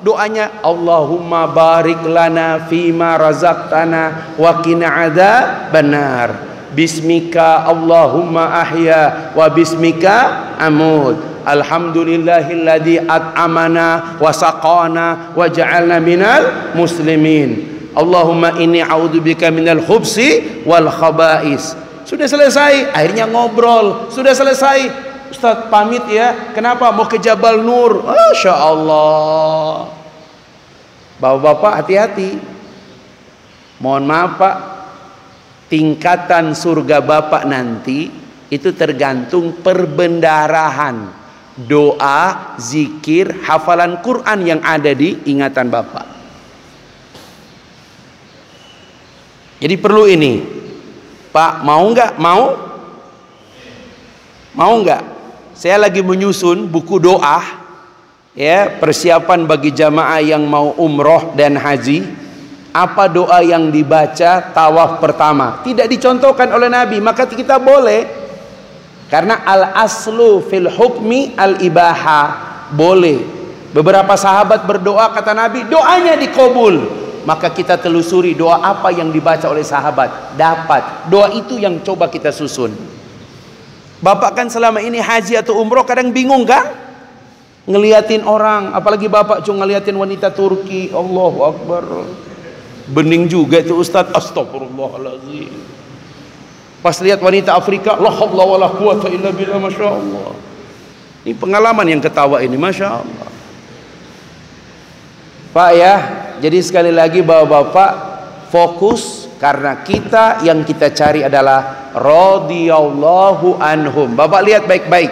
doanya Allahumma barik lana fima razaqtana wa qina adzabannar. Bismika Allahumma ahya wa bismika amut. Alhamdulillahilladzi at'amana wa saqana wa ja'alna minal muslimin. Allahumma inni a'udzubika minal khubsi wal khaba'is. Sudah selesai, akhirnya ngobrol. Sudah selesai, Ustaz pamit ya. Kenapa? Mau ke Jabal Nur. Masya Allah. Bapak-bapak hati-hati. Mohon maaf Pak, tingkatan surga Bapak nanti itu tergantung perbendarahan doa, zikir, hafalan Quran yang ada di ingatan Bapak. Jadi perlu ini, Pak, mau nggak? Mau nggak? Saya lagi menyusun buku doa, ya, persiapan bagi jamaah yang mau umroh dan haji. Apa doa yang dibaca tawaf pertama? Tidak dicontohkan oleh Nabi, maka kita boleh. Karena al aslu fil hukmi al ibaha, boleh. Beberapa sahabat berdoa, kata Nabi, doanya dikabul. Maka kita telusuri doa apa yang dibaca oleh sahabat, dapat doa itu yang coba kita susun. Bapak kan selama ini haji atau umroh kadang bingung kan, ngeliatin orang, apalagi Bapak cuma ngeliatin wanita Turki. Allahu Akbar, bening juga itu Ustadz. Astagfirullahaladzim. Pas lihat wanita Afrika, la haula wala quwata illa billah, masya Allah. Ini pengalaman yang ketawa ini, masya Allah. Pak ya, jadi sekali lagi bapak-bapak fokus, karena kita yang kita cari adalah radhiyallahu anhum. Bapak lihat baik-baik,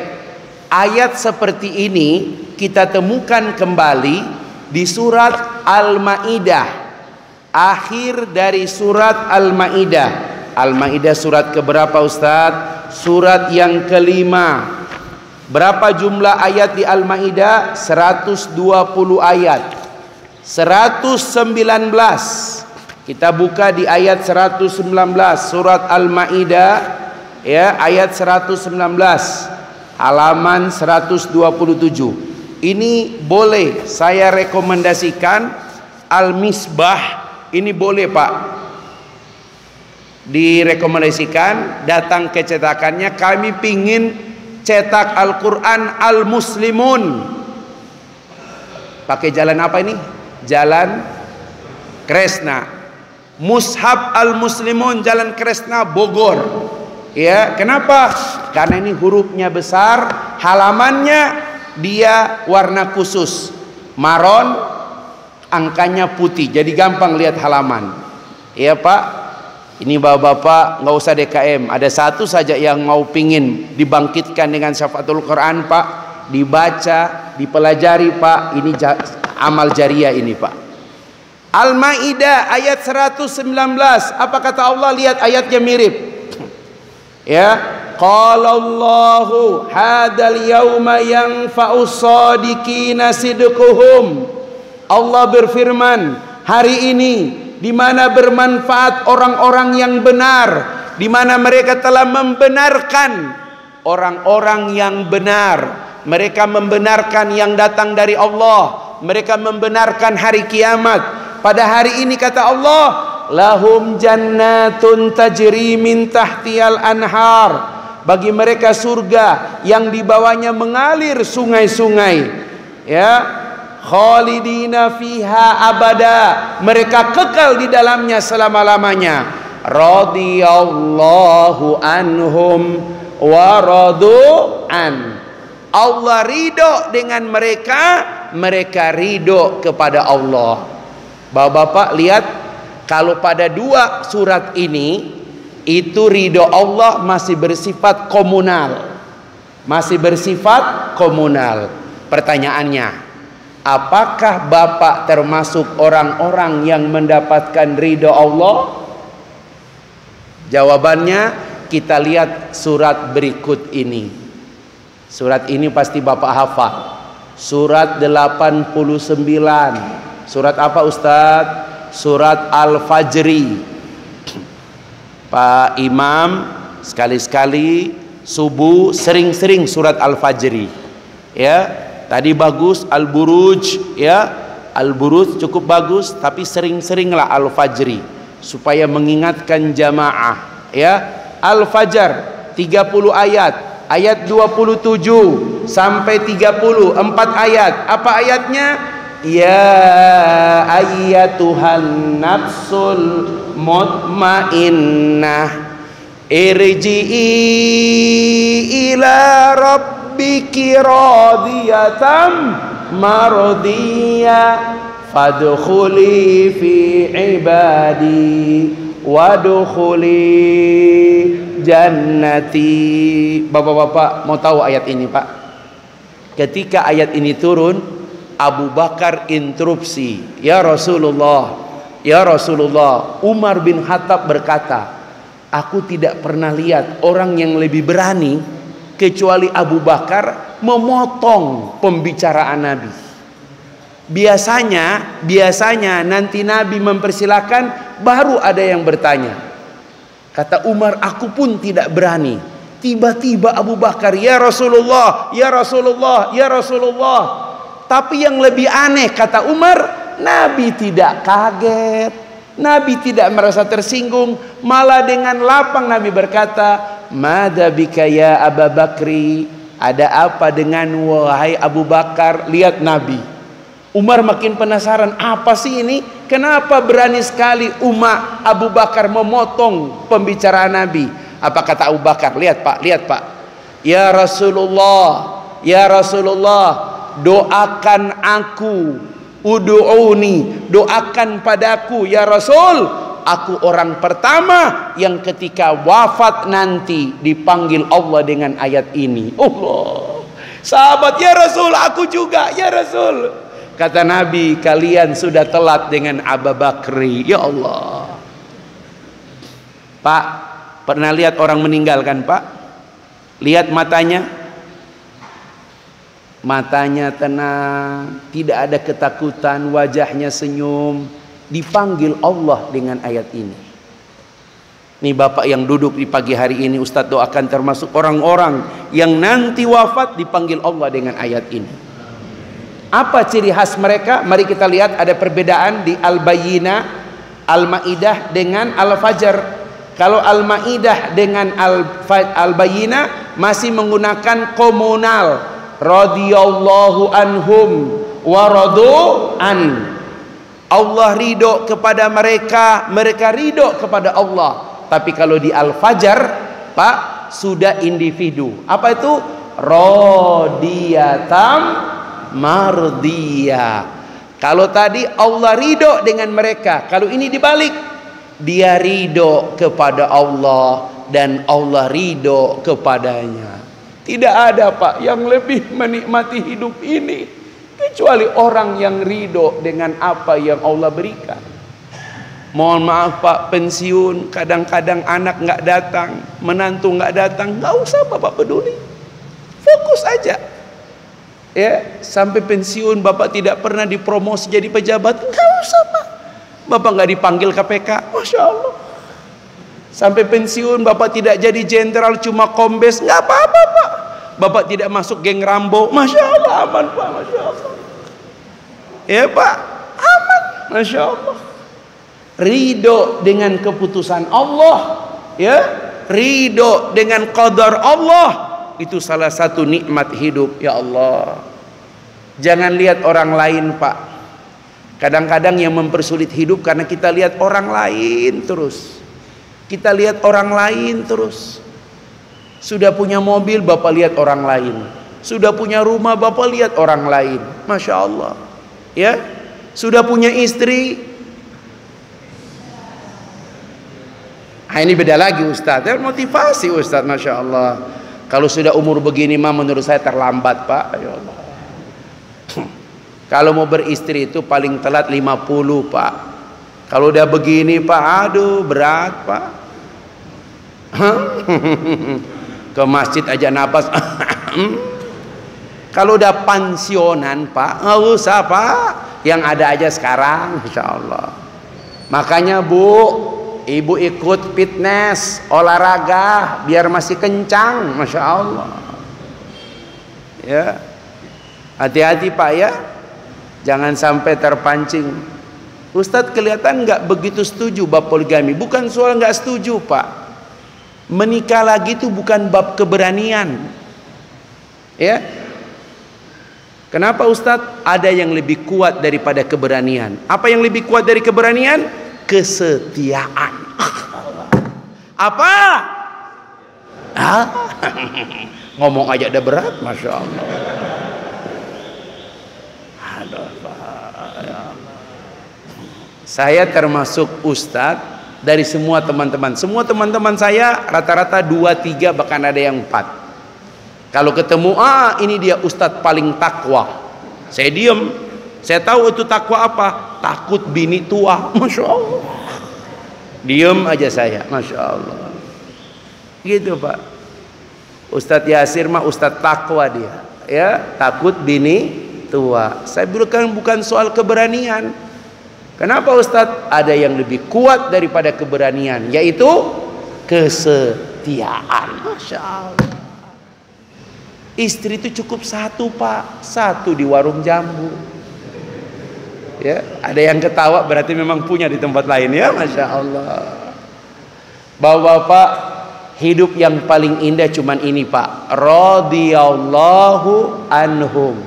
ayat seperti ini kita temukan kembali di surat Al-Maidah, akhir dari surat Al-Maidah. Al-Maidah surat keberapa Ustadz? Surat yang kelima. Berapa jumlah ayat di Al-Maidah? 120 ayat. 119. Kita buka di ayat 119 surat Al-Maidah, ya, ayat 119 halaman 127. Ini boleh saya rekomendasikan Al-Misbah, ini boleh Pak direkomendasikan, datang ke cetakannya. Kami pingin cetak Al-Quran Al-Muslimun. Pakai jalan apa ini? Jalan Kresna. Mushaf Al-Muslimun Jalan Kresna Bogor. Ya, kenapa? Karena ini hurufnya besar, halamannya dia warna khusus, maron, angkanya putih, jadi gampang lihat halaman. Ya Pak, ini bapak-bapak nggak usah DKM, ada satu saja yang mau pingin dibangkitkan dengan Syafaatul Quran Pak, dibaca, dipelajari Pak, ini amal jariah ini Pak. Al-Maidah ayat 119, apa kata Allah? Lihat ayatnya mirip. Ya, qala Allahu hadal yauma yanfa'us shadiqina sidquhum. Allah berfirman, hari ini di mana bermanfaat orang-orang yang benar, di mana mereka telah membenarkan orang-orang yang benar. Mereka membenarkan yang datang dari Allah, mereka membenarkan hari kiamat. Pada hari ini kata Allah, lahum jannatun tajri min tahtiyal anhar, bagi mereka surga yang di bawahnya mengalir sungai-sungai. Ya, khalidina fiha abada, mereka kekal di dalamnya selama-lamanya. Radhiyallahu anhum wa radu an. Allah ridho dengan mereka, mereka ridho kepada Allah. Bapak-bapak lihat, kalau pada dua surat ini itu ridho Allah masih bersifat komunal. Masih bersifat komunal. Pertanyaannya, apakah Bapak termasuk orang-orang yang mendapatkan ridho Allah? Jawabannya kita lihat surat berikut ini. Surat ini pasti Bapak hafal. Surat 89. Surat apa Ustadz? Surat Al-Fajri. Pak Imam sekali-sekali subuh sering-sering surat Al-Fajri. Ya, tadi bagus Al-Buruj, ya. Al-Buruj cukup bagus, tapi sering-seringlah Al-Fajri supaya mengingatkan jamaah, ya. Al-Fajr 30 ayat, ayat 27 sampai 30, 4 ayat. Apa ayatnya? Ya ayyatuhan nafsul mutmainnah irji'i ila rabbiki radiyatan mardiyah fadkhuli fi ibadi wadkhuli jannati. Bapak-bapak mau tahu ayat ini, Pak? Ketika ayat ini turun, Abu Bakar interupsi, ya Rasulullah, ya Rasulullah. Umar bin Khattab berkata, aku tidak pernah lihat orang yang lebih berani kecuali Abu Bakar memotong pembicaraan Nabi. Biasanya nanti Nabi mempersilakan baru ada yang bertanya. Kata Umar, aku pun tidak berani. Tiba-tiba Abu Bakar, ya Rasulullah, ya Rasulullah, ya Rasulullah. Tapi yang lebih aneh, kata Umar, Nabi tidak kaget, Nabi tidak merasa tersinggung, malah dengan lapang Nabi berkata, "Madza bika ya Abu Bakri?" Ada apa dengan wahai Abu Bakar? Lihat Nabi. Umar makin penasaran, apa sih ini? Kenapa berani sekali Abu Bakar memotong pembicaraan Nabi? Apa kata Abu Bakar? Lihat Pak, lihat Pak. Ya Rasulullah, ya Rasulullah, doakan aku, ud'uni, doakan padaku ya Rasul, aku orang pertama yang ketika wafat nanti dipanggil Allah dengan ayat ini. Allah, sahabat, ya Rasul, aku juga ya Rasul. Kata Nabi, kalian sudah telat dengan Abu Bakri. Ya Allah. Pak, pernah lihat orang meninggal kan Pak? Lihat matanya, matanya tenang, tidak ada ketakutan, wajahnya senyum. Dipanggil Allah dengan ayat ini. Nih Bapak yang duduk di pagi hari ini, Ustadz doakan termasuk orang-orang yang nanti wafat dipanggil Allah dengan ayat ini. Apa ciri khas mereka? Mari kita lihat, ada perbedaan di Al-Bayyinah, Al-Maidah dengan Al-Fajr. Kalau Al-Maidah dengan Al-Bayyinah masih menggunakan komunal, radhiyallahu anhum wa radu an. Allah ridho kepada mereka, mereka ridho kepada Allah. Tapi kalau di Al-Fajr, Pak, sudah individu. Apa itu? Radiyatam mardiyah. Kalau tadi Allah ridho dengan mereka, kalau ini dibalik, dia ridho kepada Allah dan Allah ridho kepadanya. Tidak ada Pak yang lebih menikmati hidup ini kecuali orang yang ridho dengan apa yang Allah berikan. Mohon maaf Pak, pensiun kadang-kadang anak nggak datang, menantu nggak datang, nggak usah Bapak peduli, fokus aja. Ya, sampai pensiun Bapak tidak pernah dipromosi jadi pejabat, nggak usah Pak. Bapak nggak dipanggil KPK, Masya Allah. Sampai pensiun Bapak tidak jadi jenderal, cuma kombes, nggak apa-apa Pak. Bapak tidak masuk geng Rambo, Masya Allah, aman Pak, Masya Allah. Ya Pak, aman, Masya Allah. Ridho dengan keputusan Allah, ya, ridho dengan qadar Allah, itu salah satu nikmat hidup. Ya Allah, jangan lihat orang lain Pak. Kadang-kadang yang mempersulit hidup karena kita lihat orang lain terus. Kita lihat orang lain terus. Sudah punya mobil Bapak lihat orang lain, sudah punya rumah Bapak lihat orang lain. Masya Allah. Ya, sudah punya istri, Nah, ini beda lagi Ustadz. Motivasi Ustadz, Masya Allah. Kalau sudah umur begini mah menurut saya terlambat Pak. Ya Allah. Kalau mau beristri itu paling telat 50 Pak. Kalau udah begini Pak, aduh berat Pak. Ke masjid aja napas. Kalau udah pensiunan Pak, nggak usah Pak. Yang ada aja sekarang, Insya Allah. Makanya Bu, Ibu ikut fitness, olahraga, biar masih kencang, Masya Allah. Ya, hati-hati Pak ya, jangan sampai terpancing. Ustadz kelihatan nggak begitu setuju bab poligami. Bukan soal nggak setuju Pak. Menikah lagi itu bukan bab keberanian. Ya, kenapa Ustadz? Ada yang lebih kuat daripada keberanian. Apa yang lebih kuat dari keberanian? Kesetiaan. Apa? Ngomong aja udah berat, Masya Allah. Aduh, saya termasuk Ustadz dari semua teman-teman. Semua teman-teman saya rata-rata 2, 3 bahkan ada yang 4. Kalau ketemu, ini dia Ustadz paling takwa. Saya diem. Saya tahu itu takwa apa? Takut bini tua. Masya Allah. Diem aja saya. Masya Allah. Gitu Pak. Ustadz Yasir mah Ustadz takwa dia. Ya, takut bini tua. Saya bilang bukan soal keberanian. Kenapa Ustadz? Ada yang lebih kuat daripada keberanian, yaitu kesetiaan. Masya Allah. Istri itu cukup 1 Pak. 1 di warung jambu. Ya, ada yang ketawa berarti memang punya di tempat lain ya, Masya Allah. Bapak-bapak, hidup yang paling indah cuman ini Pak. Radhiyallahu anhum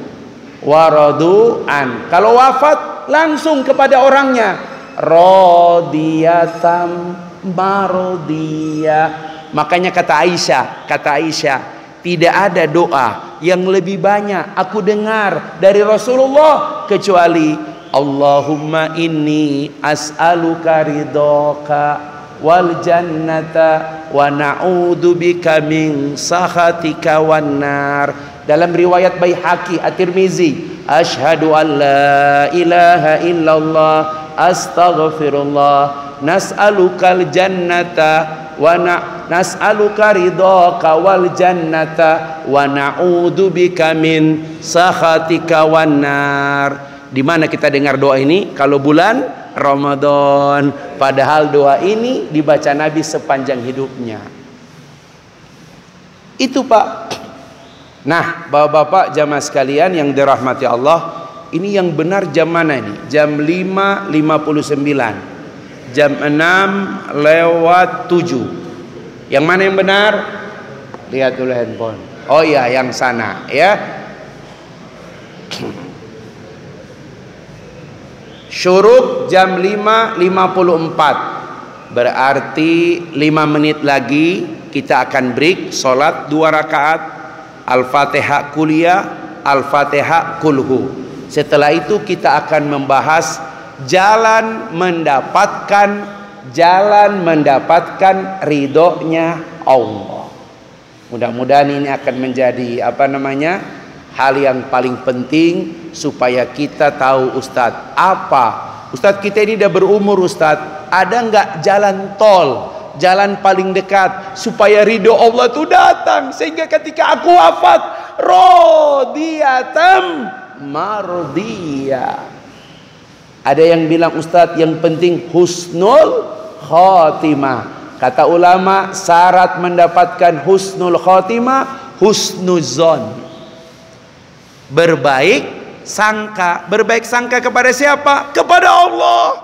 wa radu'an. Kalau wafat langsung kepada orangnya. Radiyatam marodiyah. Makanya kata Aisyah, tidak ada doa yang lebih banyak aku dengar dari Rasulullah kecuali Allahumma inni as'aluka ridhaka wal jannata wa na'udzubika min sakhatika wan nar. Dalam riwayat Baihaqi At-Tirmizi, asyhadu an la ilaha illallah astaghfirullah nas'alukal jannata wa nas'aluka ridhaka wal jannata wa na'udzubika min sakhatika wan nar. Di mana kita dengar doa ini? Kalau bulan Ramadan. Padahal doa ini dibaca Nabi sepanjang hidupnya. Itu Pak. Nah, Bapak-bapak jamaah sekalian yang dirahmati Allah, ini yang benar jam mana ini? Jam 5.59. Jam 6:07. Yang mana yang benar? Lihat dulu handphone. Oh iya, yang sana ya. Syuruk jam 5.54. Berarti 5 menit lagi kita akan break, sholat 2 rakaat, Al-Fatihah kuliah, Al-Fatihah kulhu. Setelah itu kita akan membahas jalan mendapatkan ridhonya Allah. Mudah-mudahan ini akan menjadi hal yang paling penting supaya kita tahu Ustadz Ustadz kita ini udah berumur Ustadz, ada nggak jalan tol, jalan paling dekat supaya ridho Allah itu datang sehingga ketika aku wafat rodiyatam mardiyah. Ada yang bilang Ustadz yang penting husnul khotimah. Kata ulama syarat mendapatkan husnul khotimah husnuzon, berbaik sangka. Berbaik sangka kepada siapa? Kepada Allah.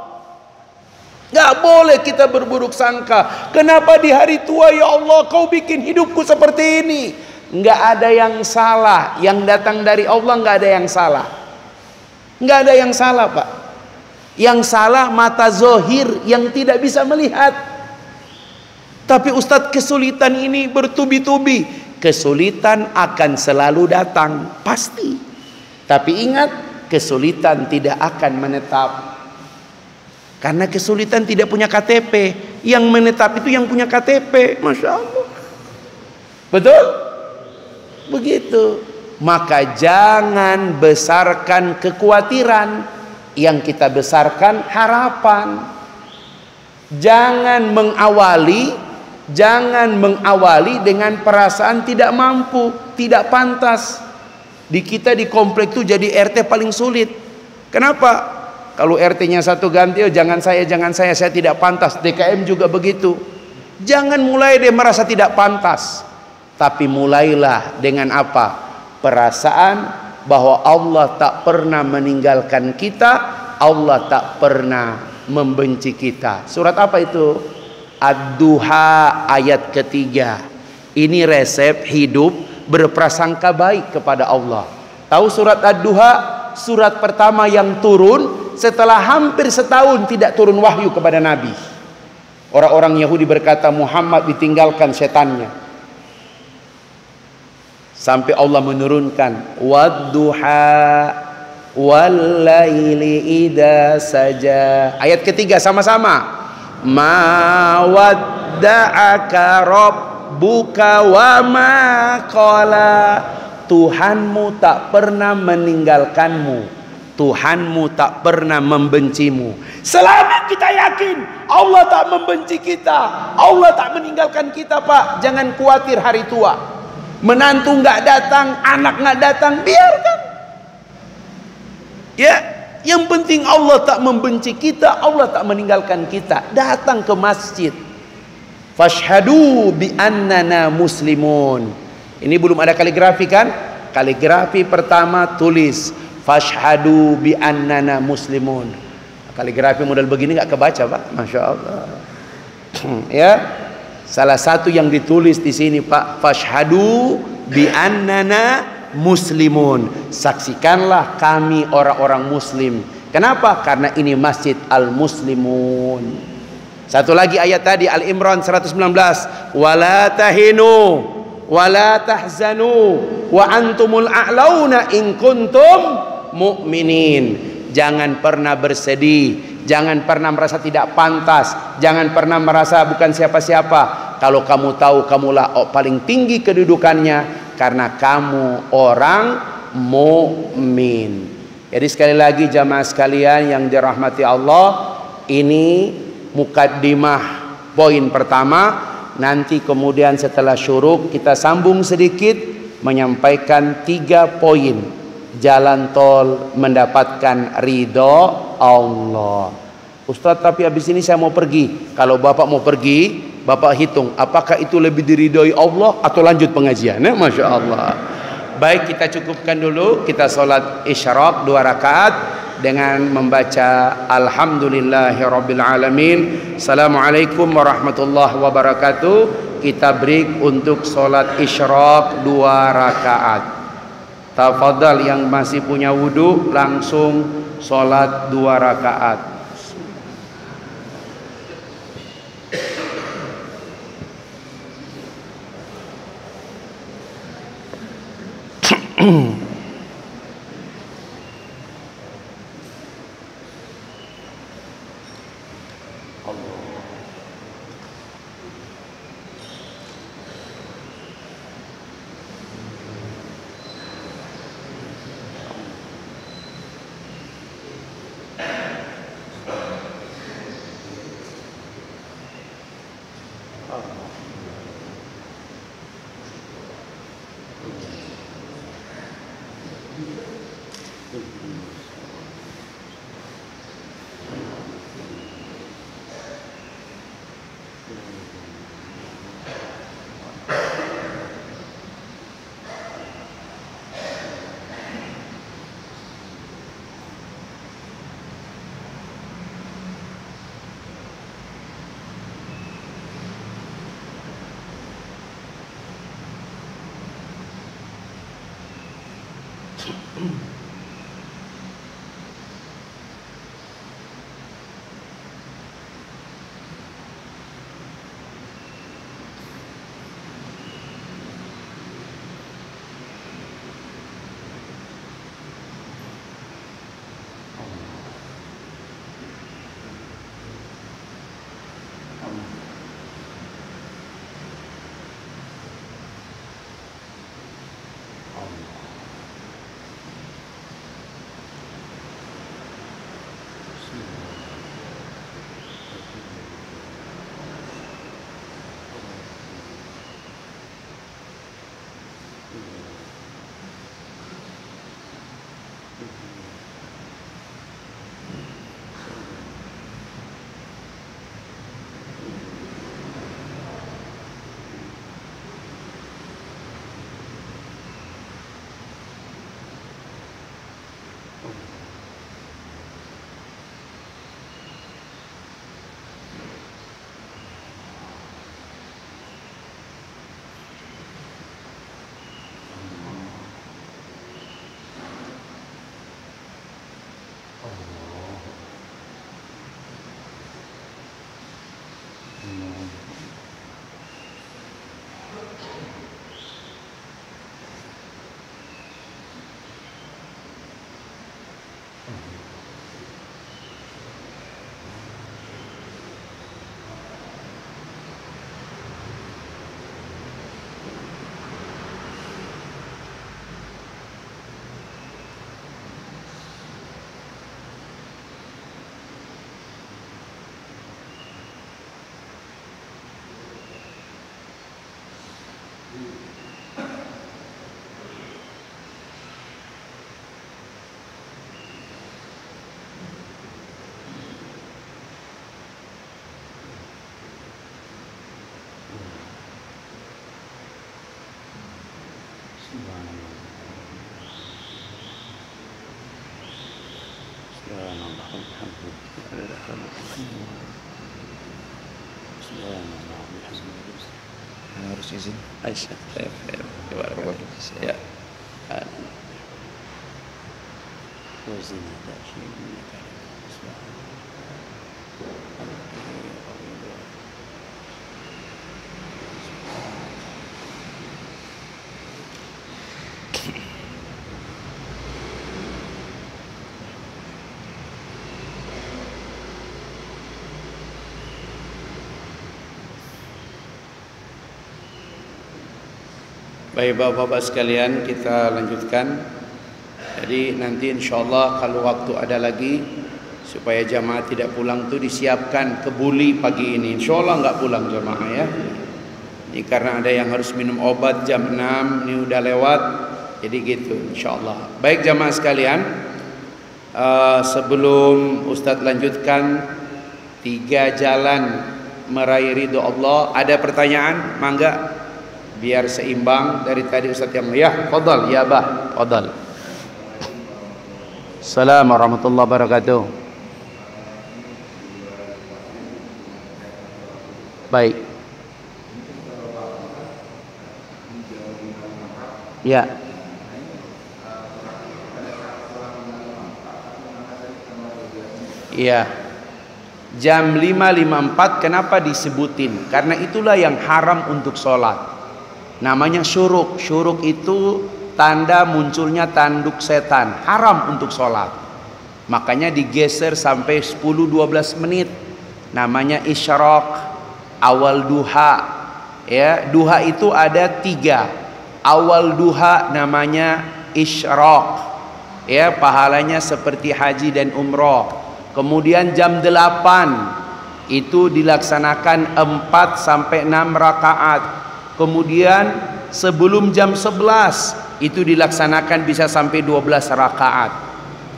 Gak boleh kita berburuk sangka. Kenapa di hari tua ya Allah kau bikin hidupku seperti ini? Gak ada yang salah. Yang datang dari Allah gak ada yang salah. Gak ada yang salah Pak. Yang salah mata zohir yang tidak bisa melihat. Tapi Ustadz kesulitan ini bertubi-tubi. Kesulitan akan selalu datang, pasti. Tapi ingat, kesulitan tidak akan menetap. Karena kesulitan tidak punya KTP. Yang menetap itu yang punya KTP. Masya Allah. Betul? Begitu. Maka jangan besarkan kekhawatiran. Yang kita besarkan harapan. Jangan mengawali dengan perasaan tidak mampu, tidak pantas. Di kita di komplek itu jadi RT paling sulit. Kenapa? Kalau RT-nya satu ganti, oh jangan saya tidak pantas. DKM juga begitu. Jangan mulai dia merasa tidak pantas. Tapi mulailah dengan apa? Perasaan bahwa Allah tak pernah meninggalkan kita, Allah tak pernah membenci kita. Surat apa itu? Ad-Duha ayat ketiga. Ini resep hidup berprasangka baik kepada Allah. Tahu surat Ad-Duha? Surat pertama yang turun setelah hampir setahun tidak turun wahyu kepada Nabi. Orang-orang Yahudi berkata Muhammad ditinggalkan setannya. Sampai Allah menurunkan Wad-Duha wal-laili idza saja. Ayat ketiga sama-sama. Ma wadda'aka rabbuka wa ma qala. Tuhanmu tak pernah meninggalkanmu, Tuhanmu tak pernah membencimu. Selama kita yakin Allah tak membenci kita, Allah tak meninggalkan kita, Pak, jangan khawatir hari tua. Menantu nggak datang, anak nggak datang, biarkan. Ya, yang penting Allah tak membenci kita, Allah tak meninggalkan kita. Datang ke masjid. Fashhadu bi annana muslimun. Ini belum ada kaligrafi kan? Kaligrafi pertama tulis fashhadu bi annana muslimun. Kaligrafi model begini nggak kebaca, Pak. Masya Allah. Ya, salah satu yang ditulis di sini, Pak, fashhadu bi annana muslimun. Saksikanlah kami orang-orang muslim. Kenapa? Karena ini masjid al-muslimun. Satu lagi ayat tadi Al-Imran 119. Wala tahinu wala tahzanu wa antumul a'launa in kuntum mu'minin. Jangan pernah bersedih, jangan pernah merasa tidak pantas, jangan pernah merasa bukan siapa-siapa. Kalau kamu tahu kamulah paling tinggi kedudukannya karena kamu orang mukmin. Jadi sekali lagi jamaah sekalian yang dirahmati Allah, ini mukaddimah poin pertama. Nanti kemudian setelah syuruk kita sambung sedikit menyampaikan 3 poin jalan tol mendapatkan ridho Allah. Ustaz, tapi habis ini saya mau pergi. Kalau Bapak mau pergi, Bapak hitung apakah itu lebih diridhoi Allah atau lanjut pengajian. Masya Allah. Baik, kita cukupkan dulu. Kita sholat isyraq 2 rakaat dengan membaca Alhamdulillahirabbil alamin. Assalamualaikum warahmatullahi wabarakatuh. Kita break untuk sholat isyraq 2 rakaat. Tafadhal yang masih punya wudu langsung sholat 2 rakaat. Harus izin. Aisyah, ya. Baik bapak-bapak sekalian, kita lanjutkan. Jadi nanti insyaallah kalau waktu ada lagi, supaya jamaah tidak pulang tuh disiapkan kebuli pagi ini. Insyaallah nggak pulang jamaah ya. Ini karena ada yang harus minum obat jam 6, ini udah lewat. Jadi gitu insyaallah. Baik jamaah sekalian, sebelum Ustadz lanjutkan 3 jalan meraih ridho Allah, ada pertanyaan? Mangga. Biar seimbang dari tadi Ustaz yang ya, fadhal ya bah, fadhal. Assalamualaikum warahmatullahi wabarakatuh. Baik. Ya. Iya. Jam 5.54 kenapa disebutin? Karena itulah yang haram untuk sholat. Namanya syuruk. Syuruk itu tanda munculnya tanduk setan. Haram untuk sholat. Makanya digeser sampai 10-12 menit. Namanya isyraq. Awal duha. Ya, duha itu ada 3. Awal duha namanya isyraq. Ya, pahalanya seperti haji dan umroh. Kemudian jam 8 itu dilaksanakan 4 sampai 6 rakaat. Kemudian sebelum jam 11 itu dilaksanakan bisa sampai 12 rakaat.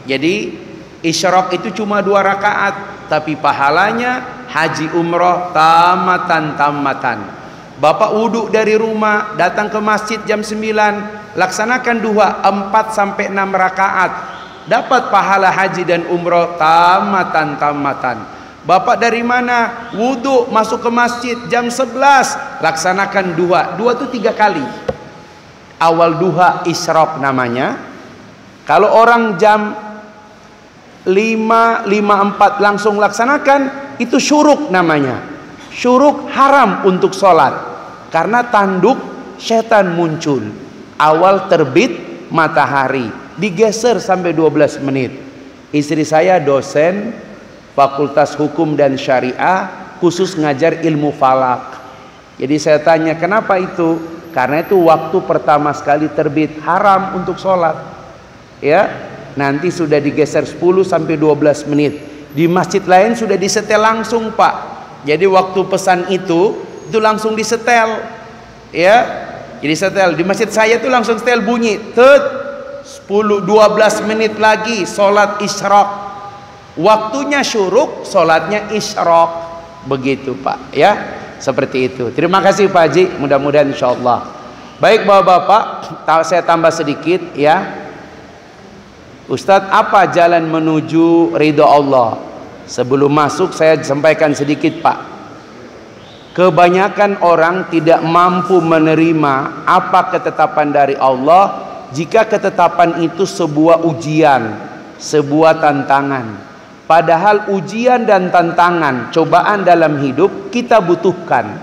Jadi isyraq itu cuma 2 rakaat, tapi pahalanya haji umroh tamatan. Bapak wudhu dari rumah, datang ke masjid jam 9, laksanakan duha 4 sampai 6 rakaat, dapat pahala haji dan umroh tamatan. Bapak dari mana? Wudhu, masuk ke masjid jam 11, laksanakan duha. Duha itu 3 kali. Awal duha isyraq namanya. Kalau orang jam 5.54 langsung laksanakan, itu syuruk namanya. Syuruk haram untuk sholat, karena tanduk setan muncul. Awal terbit matahari, digeser sampai 12 menit. Istri saya dosen Fakultas Hukum dan Syariah, khusus ngajar ilmu falak. Jadi saya tanya, kenapa itu? Karena itu waktu pertama sekali terbit, haram untuk sholat. Ya, nanti sudah digeser 10 sampai 12 menit. Di masjid lain sudah disetel langsung, Pak. Jadi waktu pesan itu langsung disetel. Ya, jadi setel. Di masjid saya itu langsung setel bunyi. 10-12 menit lagi sholat isyraq. Waktunya syuruk, sholatnya isyraq. Begitu Pak ya, seperti itu. Terima kasih Pak Haji, mudah-mudahan insyaallah. Baik bapak-bapak, saya tambah sedikit ya. Ustadz, apa jalan menuju ridho Allah? Sebelum masuk saya sampaikan sedikit Pak. Kebanyakan orang tidak mampu menerima apa ketetapan dari Allah, jika ketetapan itu sebuah ujian, sebuah tantangan. Padahal ujian dan tantangan, cobaan dalam hidup kita butuhkan.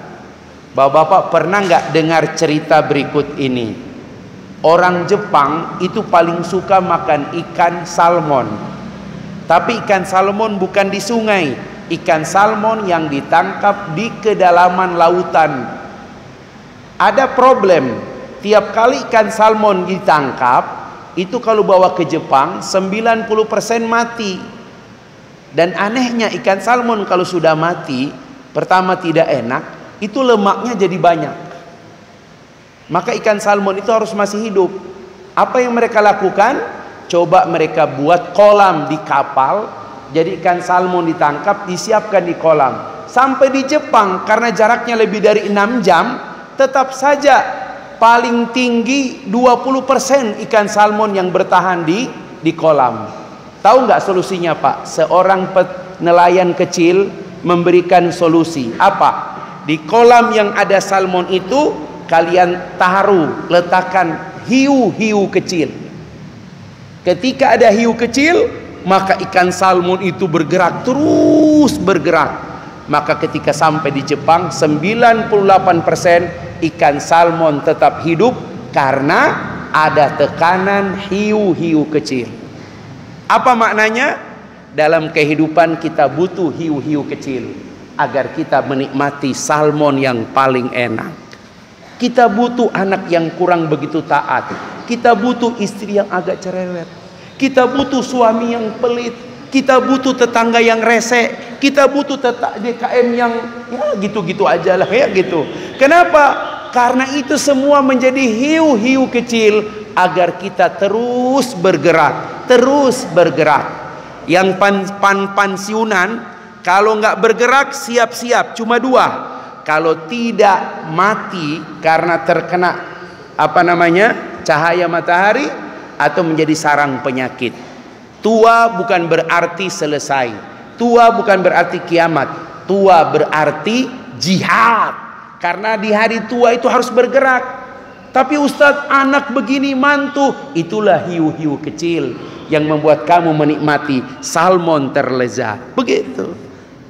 Bapak-bapak pernah nggak dengar cerita berikut ini? Orang Jepang itu paling suka makan ikan salmon. Tapi ikan salmon bukan di sungai. Ikan salmon yang ditangkap di kedalaman lautan. Ada problem. Tiap kali ikan salmon ditangkap, itu kalau bawa ke Jepang 90% mati. Dan anehnya ikan salmon kalau sudah mati, pertama tidak enak, itu lemaknya jadi banyak. Maka ikan salmon itu harus masih hidup. Apa yang mereka lakukan? Coba mereka buat kolam di kapal. Jadi ikan salmon ditangkap, disiapkan di kolam. Sampai di Jepang, karena jaraknya lebih dari 6 jam, tetap saja paling tinggi 20% ikan salmon yang bertahan di kolam. Tahu nggak solusinya, Pak? Seorang nelayan kecil memberikan solusi. Apa? Di kolam yang ada salmon itu kalian taruh, letakkan hiu-hiu kecil. Ketika ada hiu kecil, maka ikan salmon itu bergerak, terus bergerak. Maka ketika sampai di Jepang, 98% ikan salmon tetap hidup karena ada tekanan hiu-hiu kecil. Apa maknanya? Dalam kehidupan kita butuh hiu-hiu kecil agar kita menikmati salmon yang paling enak. Kita butuh anak yang kurang begitu taat. Kita butuh istri yang agak cerewet. Kita butuh suami yang pelit. Kita butuh tetangga yang rese. Kita butuh DKM yang ya gitu-gitu aja lah ya gitu. Kenapa? Karena itu semua menjadi hiu-hiu kecil agar kita terus bergerak, terus bergerak. Yang pensiunan kalau nggak bergerak siap-siap cuma 2. Kalau tidak mati karena terkena cahaya matahari atau menjadi sarang penyakit. Tua bukan berarti selesai. Tua bukan berarti kiamat. Tua berarti jihad. Karena di hari tua itu harus bergerak. Tapi Ustadz, anak begini mantu, itulah hiu-hiu kecil yang membuat kamu menikmati salmon terlezat. Begitu.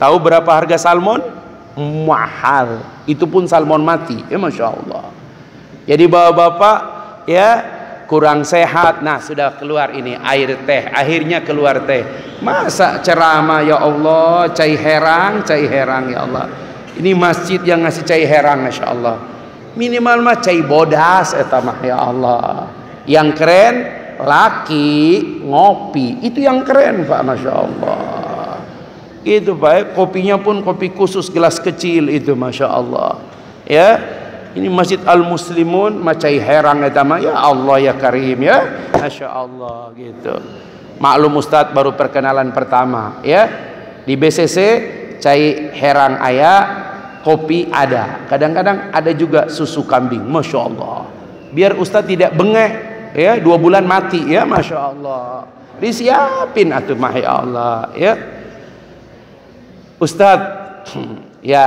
Tahu berapa harga salmon? Mahal. Itu pun salmon mati. Ya Masya Allah. Jadi bapak-bapak ya kurang sehat. Nah sudah keluar ini air teh. Akhirnya keluar teh. Masa ceramah ya Allah, cai herang ya Allah. Ini masjid yang ngasih cai herang, Masya Allah. Minimal mah cai bodas etamah ya Allah. Yang keren laki ngopi, itu yang keren Pak, Masya Allah. Itu Pak, kopinya pun kopi khusus gelas kecil itu, Masya Allah. Ya, ini Masjid Al Muslimun macai herang etamah ya Allah ya Karim ya, Masya Allah gitu. Maklum Ustadz baru perkenalan pertama ya. Di BCC cai herang ayah, kopi ada, kadang-kadang ada juga susu kambing, Masya Allah. Biar Ustadz tidak bengek ya, 2 bulan mati ya, Masya Allah. Disiapin atuh mah ya Allah ya. Ustadz ya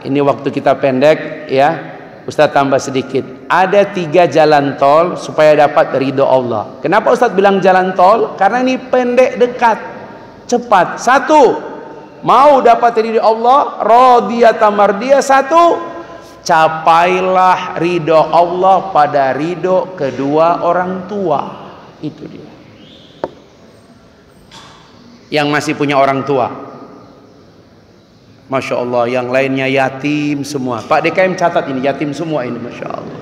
ini waktu kita pendek ya, Ustadz tambah sedikit. Ada 3 jalan tol supaya dapat ridho Allah. Kenapa Ustadz bilang jalan tol? Karena ini pendek, dekat, cepat. 1, mau dapat ridho Allah, radiyata mardiyah. 1, capailah ridho Allah pada ridho kedua orang tua. Itu dia. Yang masih punya orang tua, Masya Allah, yang lainnya yatim semua. Pak DKM catat ini, yatim semua ini, Masya Allah.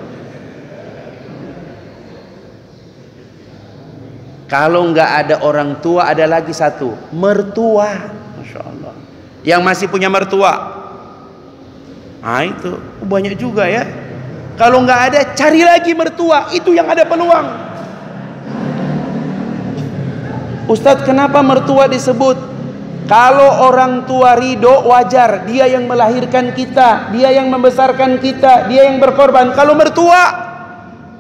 Kalau nggak ada orang tua, ada lagi 1, mertua, Masya Allah. Yang masih punya mertua, nah itu banyak juga ya. Kalau nggak ada, cari lagi mertua, itu yang ada peluang. Ustadz, kenapa mertua disebut? Kalau orang tua ridho wajar, dia yang melahirkan kita, dia yang membesarkan kita, dia yang berkorban. Kalau mertua,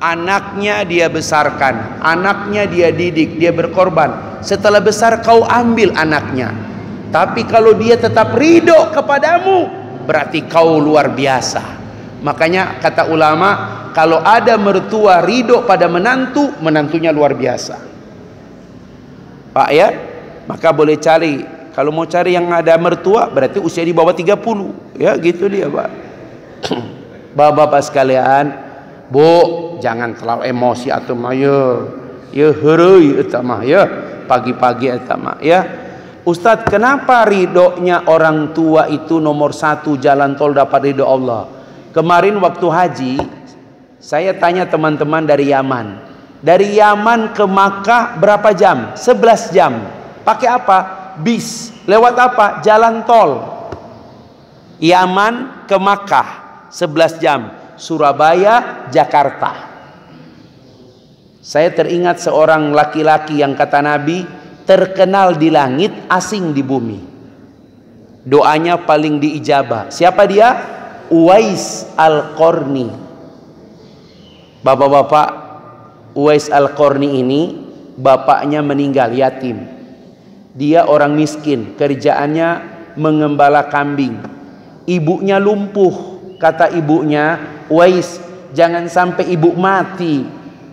anaknya dia besarkan, anaknya dia didik, dia berkorban. Setelah besar kau ambil anaknya. Tapi kalau dia tetap ridho kepadamu, berarti kau luar biasa. Makanya kata ulama, kalau ada mertua ridho pada menantu, menantunya luar biasa. Pak ya, maka boleh cari. Kalau mau cari yang ada mertua berarti usia di bawah 30. Ya gitu dia, Pak. Bapak-bapak sekalian, Bu, jangan terlalu emosi atau mah ya heureuy eta mah ya. Pagi-pagi eta mah ya. Ustadz, kenapa ridhonya orang tua itu nomor 1 jalan tol dapat ridho Allah? Kemarin waktu haji, saya tanya teman-teman dari Yaman. Dari Yaman ke Makkah berapa jam? 11 jam. Pakai apa? Bis. Lewat apa? Jalan tol. Yaman ke Makkah 11 jam. Surabaya, Jakarta. Saya teringat seorang laki-laki yang kata Nabi, terkenal di langit, asing di bumi. Doanya paling diijabah. Siapa dia? Uwais Al-Qarni. Bapak-bapak, Uwais Al-Qarni ini bapaknya meninggal yatim. Dia orang miskin, kerjaannya mengembala kambing. Ibunya lumpuh. Kata ibunya, Uwais, jangan sampai ibu mati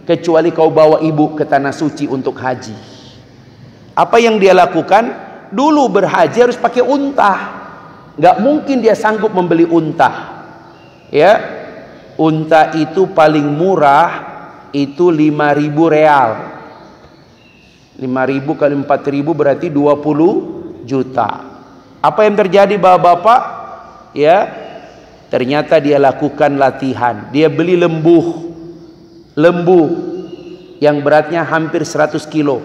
kecuali kau bawa ibu ke tanah suci untuk haji. Apa yang dia lakukan? Dulu berhaji harus pakai unta. Gak mungkin dia sanggup membeli unta. Ya, unta itu paling murah itu 5.000 real. 5.000 kali 4.000 berarti 20 juta. Apa yang terjadi bapak-bapak? Ya, ternyata dia lakukan latihan. Dia beli lembu yang beratnya hampir 100 kilo.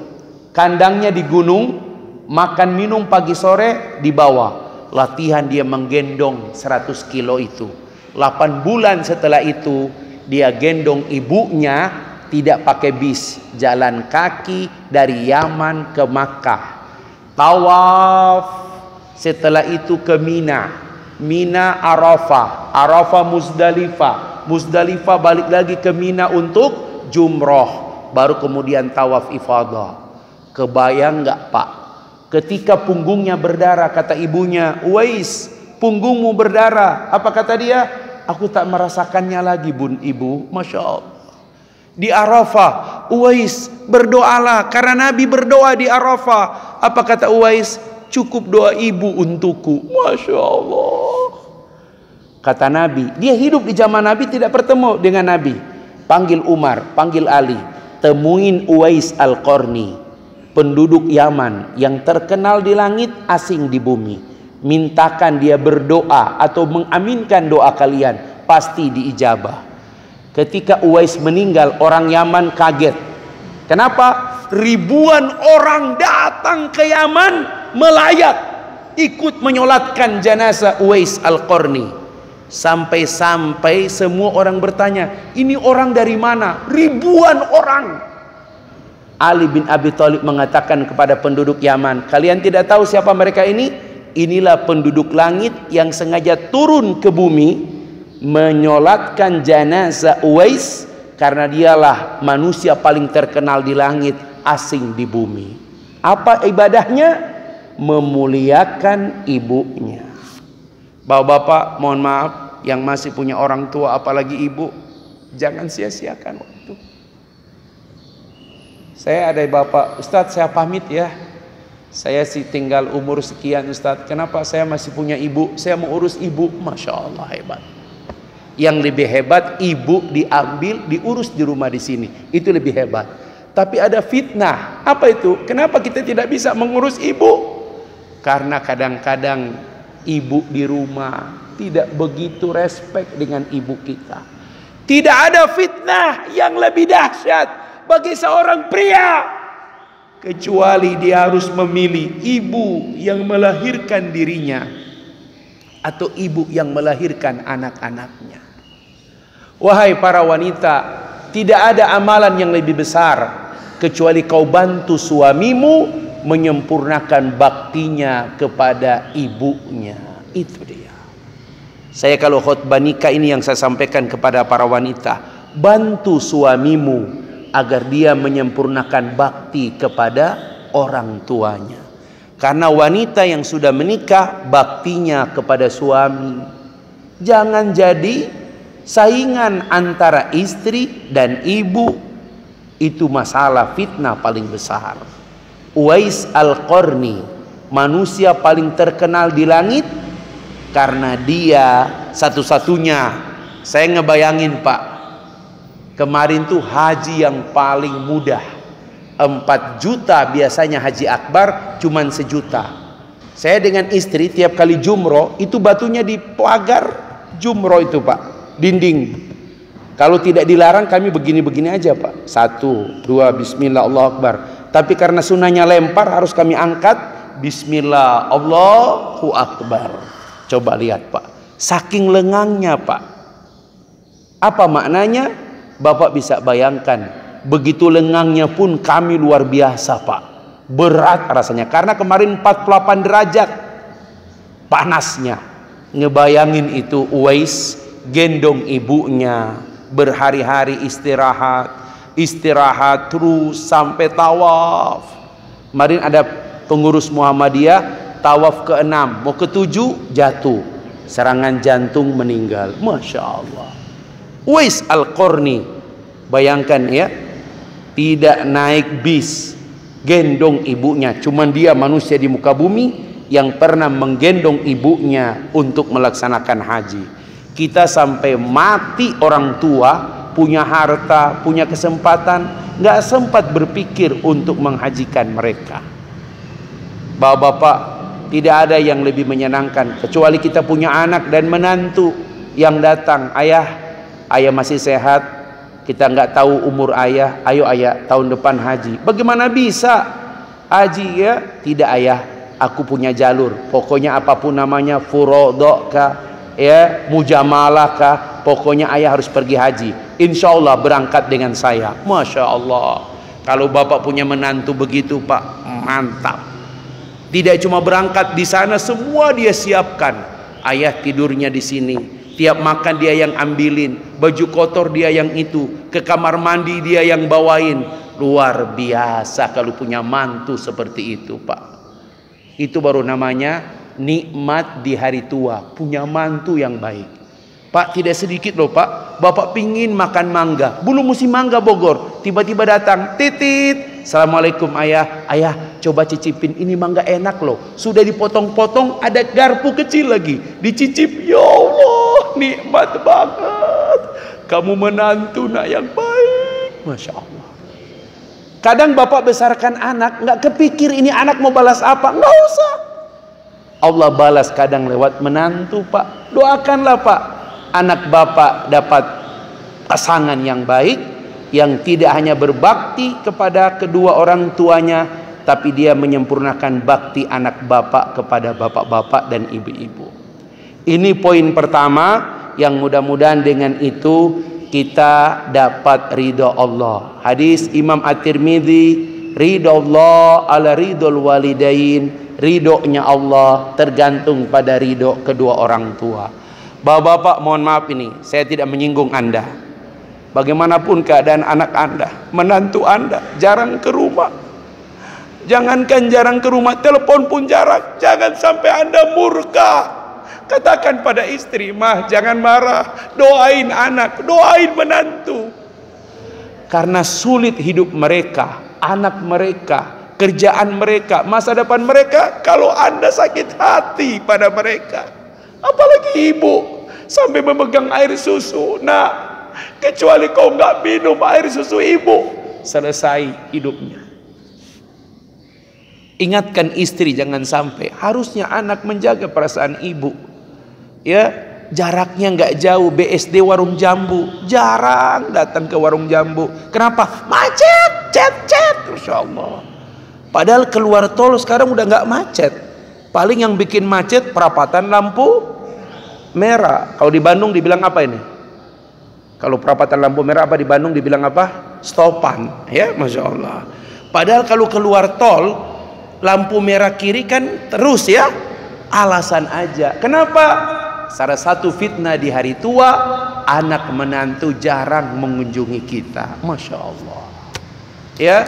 Kandangnya di gunung, makan minum pagi sore di bawah. Latihan dia menggendong 100 kilo itu. 8 bulan setelah itu dia gendong ibunya, tidak pakai bis, jalan kaki dari Yaman ke Makkah. Tawaf. Setelah itu ke Mina. Mina Arafah, Arafah Muzdalifah, Muzdalifah balik lagi ke Mina untuk jumroh, baru kemudian tawaf ifadah. Kebayang nggak Pak? Ketika punggungnya berdarah, kata ibunya, Uwais, punggungmu berdarah. Apa kata dia? Aku tak merasakannya lagi, bun ibu. Masya Allah. Di Arafah, Uwais, berdoalah karena Nabi berdoa di Arafah. Apa kata Uwais? Cukup doa ibu untukku. Masya Allah. Kata Nabi, dia hidup di zaman Nabi tidak bertemu dengan Nabi. Panggil Umar, panggil Ali, temuin Uwais Al-Qarni, penduduk Yaman yang terkenal di langit, asing di bumi. Mintakan dia berdoa atau mengaminkan doa kalian, pasti diijabah. Ketika Uwais meninggal, orang Yaman kaget. Kenapa? Ribuan orang datang ke Yaman melayat, ikut menyolatkan jenazah Uwais Al-Qarni. Sampai-sampai semua orang bertanya, ini orang dari mana? Ribuan orang. Ali bin Abi Thalib mengatakan kepada penduduk Yaman, kalian tidak tahu siapa mereka ini? Inilah penduduk langit yang sengaja turun ke bumi menyolatkan jenazah Uwais, karena dialah manusia paling terkenal di langit, asing di bumi. Apa ibadahnya? Memuliakan ibunya. Bapak-bapak, mohon maaf, yang masih punya orang tua apalagi ibu, jangan sia-siakan waktu. Saya ada bapak, Ustadz saya pamit ya, saya sih tinggal umur sekian Ustadz, kenapa saya masih punya ibu, saya mau urus ibu. Masya Allah, hebat. Yang lebih hebat, ibu diambil diurus di rumah di sini, itu lebih hebat. Tapi ada fitnah. Apa itu? Kenapa kita tidak bisa mengurus ibu? Karena kadang-kadang ibu di rumah tidak begitu respect dengan ibu kita. Tidak ada fitnah yang lebih dahsyat bagi seorang pria kecuali dia harus memilih ibu yang melahirkan dirinya atau ibu yang melahirkan anak-anaknya. Wahai para wanita, tidak ada amalan yang lebih besar kecuali kau bantu suamimu menyempurnakan baktinya kepada ibunya. Itu dia. Saya kalau khutbah nikah ini yang saya sampaikan kepada para wanita, bantu suamimu agar dia menyempurnakan bakti kepada orang tuanya. Karena wanita yang sudah menikah, baktinya kepada suami. Jangan jadi saingan antara istri dan ibu. Itu masalah fitnah paling besar. Uwais Al-Qarni manusia paling terkenal di langit karena dia satu-satunya. Saya ngebayangin Pak, kemarin tuh haji yang paling mudah 4 juta, biasanya haji akbar cuman 1 juta. Saya dengan istri tiap kali jumroh itu batunya di pagar jumroh itu Pak, dinding. Kalau tidak dilarang kami begini-begini aja Pak, 1, 2, bismillah, Allahu Akbar. Tapi karena sunnahnya lempar harus kami angkat, bismillah, Allahu Akbar. Coba lihat Pak, saking lengangnya Pak. Apa maknanya? Bapak bisa bayangkan, begitu lengangnya pun kami luar biasa Pak. Berat rasanya, karena kemarin 48 derajat panasnya. Ngebayangin itu Uwais gendong ibunya, berhari-hari istirahat terus sampai tawaf. Kemarin ada pengurus Muhammadiyah tawaf ke-6, mau ke-7 jatuh, serangan jantung, meninggal. Masya Allah. Uwais Al-Qarni, bayangkan ya, tidak naik bis, gendong ibunya. Cuman dia manusia di muka bumi yang pernah menggendong ibunya untuk melaksanakan haji. Kita sampai mati orang tua, punya harta, punya kesempatan, nggak sempat berpikir untuk menghajikan mereka. Bapak-bapak, tidak ada yang lebih menyenangkan kecuali kita punya anak dan menantu yang datang, ayah masih sehat, kita nggak tahu umur ayah, ayo ayah tahun depan haji. Bagaimana bisa haji ya? Tidak ayah, aku punya jalur, pokoknya apapun namanya, furodok kah, ya, mujamalah kah, pokoknya ayah harus pergi haji, insya Allah berangkat dengan saya. Masya Allah, kalau bapak punya menantu begitu Pak, mantap. Tidak cuma berangkat di sana, semua dia siapkan. Ayah tidurnya di sini, tiap makan dia yang ambilin, baju kotor dia yang itu, ke kamar mandi dia yang bawain. Luar biasa kalau punya mantu seperti itu Pak. Itu baru namanya nikmat di hari tua, punya mantu yang baik. Pak, tidak sedikit loh Pak, bapak pingin makan mangga, belum musim mangga Bogor, tiba-tiba datang, titit, assalamualaikum ayah, coba cicipin ini mangga enak loh, sudah dipotong-potong, ada garpu kecil lagi, dicicip, ya Allah, nikmat banget, kamu menantu nak yang baik, Masya Allah. Kadang bapak besarkan anak, nggak kepikir ini anak mau balas apa, nggak usah. Allah balas kadang lewat menantu Pak. Doakanlah Pak, anak bapak dapat pasangan yang baik, yang tidak hanya berbakti kepada kedua orang tuanya, tapi dia menyempurnakan bakti anak bapak kepada bapak-bapak dan ibu-ibu. Ini poin pertama yang mudah-mudahan dengan itu kita dapat ridho Allah. Hadis Imam At-Tirmidzi, ridho Allah ala ridhol walidain, ridhonya Allah tergantung pada ridho kedua orang tua. Bapak-bapak, mohon maaf ini, saya tidak menyinggung Anda. Bagaimanapun keadaan anak Anda, menantu Anda jarang ke rumah. Jangankan jarang ke rumah, telepon pun jarang. Jangan sampai Anda murka. Katakan pada istri, mah jangan marah, doain anak, doain menantu. Karena sulit hidup mereka, anak mereka, kerjaan mereka, masa depan mereka, kalau Anda sakit hati pada mereka. Apalagi ibu, sampai memegang air susu. Nah, kecuali kau nggak minum air susu ibu, selesai hidupnya. Ingatkan istri jangan sampai. Harusnya anak menjaga perasaan ibu. Ya, jaraknya nggak jauh, BSD Warung Jambu, jarang datang ke Warung Jambu. Kenapa? Macet, cet, Masya Allah. Padahal keluar tol sekarang udah nggak macet. Paling yang bikin macet perapatan lampu merah. Kalau di Bandung dibilang apa ini? Kalau perapatan lampu merah apa di Bandung dibilang apa? Stopan, ya, Masya Allah. Padahal kalau keluar tol lampu merah kiri kan terus ya, alasan aja. Kenapa? Salah satu fitnah di hari tua, anak menantu jarang mengunjungi kita. Masya Allah. Ya,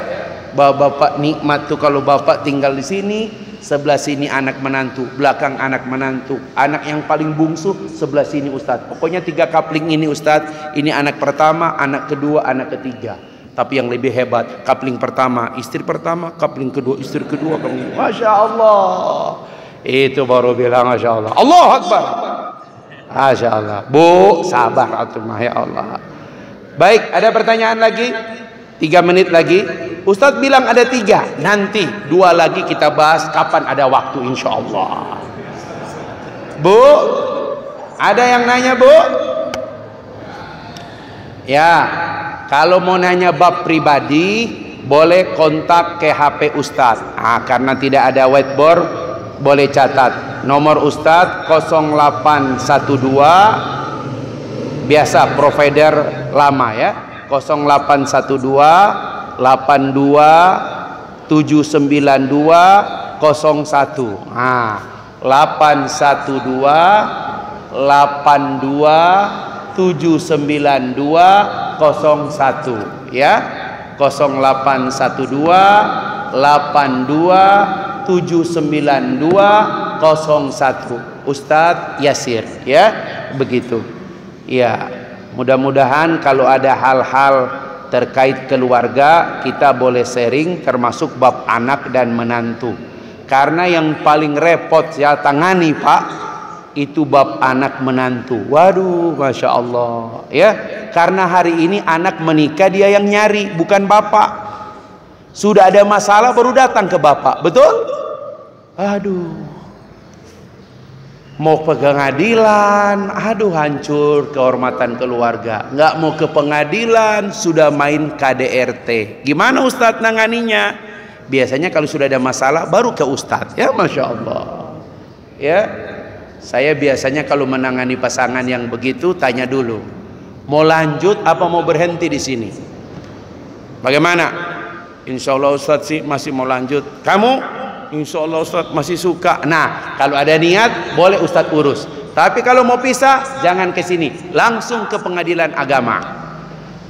bapak-bapak nikmat tuh kalau bapak tinggal di sini, sebelah sini anak menantu, belakang anak menantu, anak yang paling bungsu sebelah sini Ustadz. Pokoknya 3 kapling ini Ustadz. Ini anak pertama, anak kedua, anak ketiga. Tapi yang lebih hebat, kapling pertama istri pertama, kapling kedua istri kedua. Masya Allah. Itu baru bilang Masya Allah. Allahu Akbar. Masya Allah. Bu, sabar atuh mah, ya Allah. Baik, ada pertanyaan lagi? 3 menit lagi. Ustadz bilang ada 3. Nanti 2 lagi kita bahas kapan ada waktu, insya Allah. Bu, ada yang nanya, Bu? Ya, kalau mau nanya bab pribadi boleh kontak ke HP Ustadz. Karena tidak ada whiteboard, boleh catat nomor Ustadz 0812, biasa provider lama ya, 0812 82 792 01. 812 82 792 01 ya, 0812 82 792 01. Ustadz Yasir ya, begitu ya. Mudah-mudahan kalau ada hal-hal terkait keluarga kita boleh sharing, termasuk bab anak dan menantu. Karena yang paling repot saya tangani Pak, itu bab anak menantu. Waduh, Masya Allah ya. Karena hari ini anak menikah dia yang nyari, bukan bapak. Sudah ada masalah baru datang ke bapak, betul? Aduh, mau ke pengadilan, aduh hancur kehormatan keluarga. Nggak mau ke pengadilan, sudah main KDRT. Gimana Ustadz nanganinya? Biasanya kalau sudah ada masalah baru ke Ustadz ya, Masya Allah ya. Saya biasanya kalau menangani pasangan yang begitu tanya dulu, mau lanjut apa mau berhenti di sini? Bagaimana? Insya Allah Ustadz sih masih mau lanjut. Kamu? Insya Allah Ustadz masih suka. Nah, kalau ada niat boleh Ustadz urus. Tapi kalau mau pisah jangan ke sini, langsung ke pengadilan agama.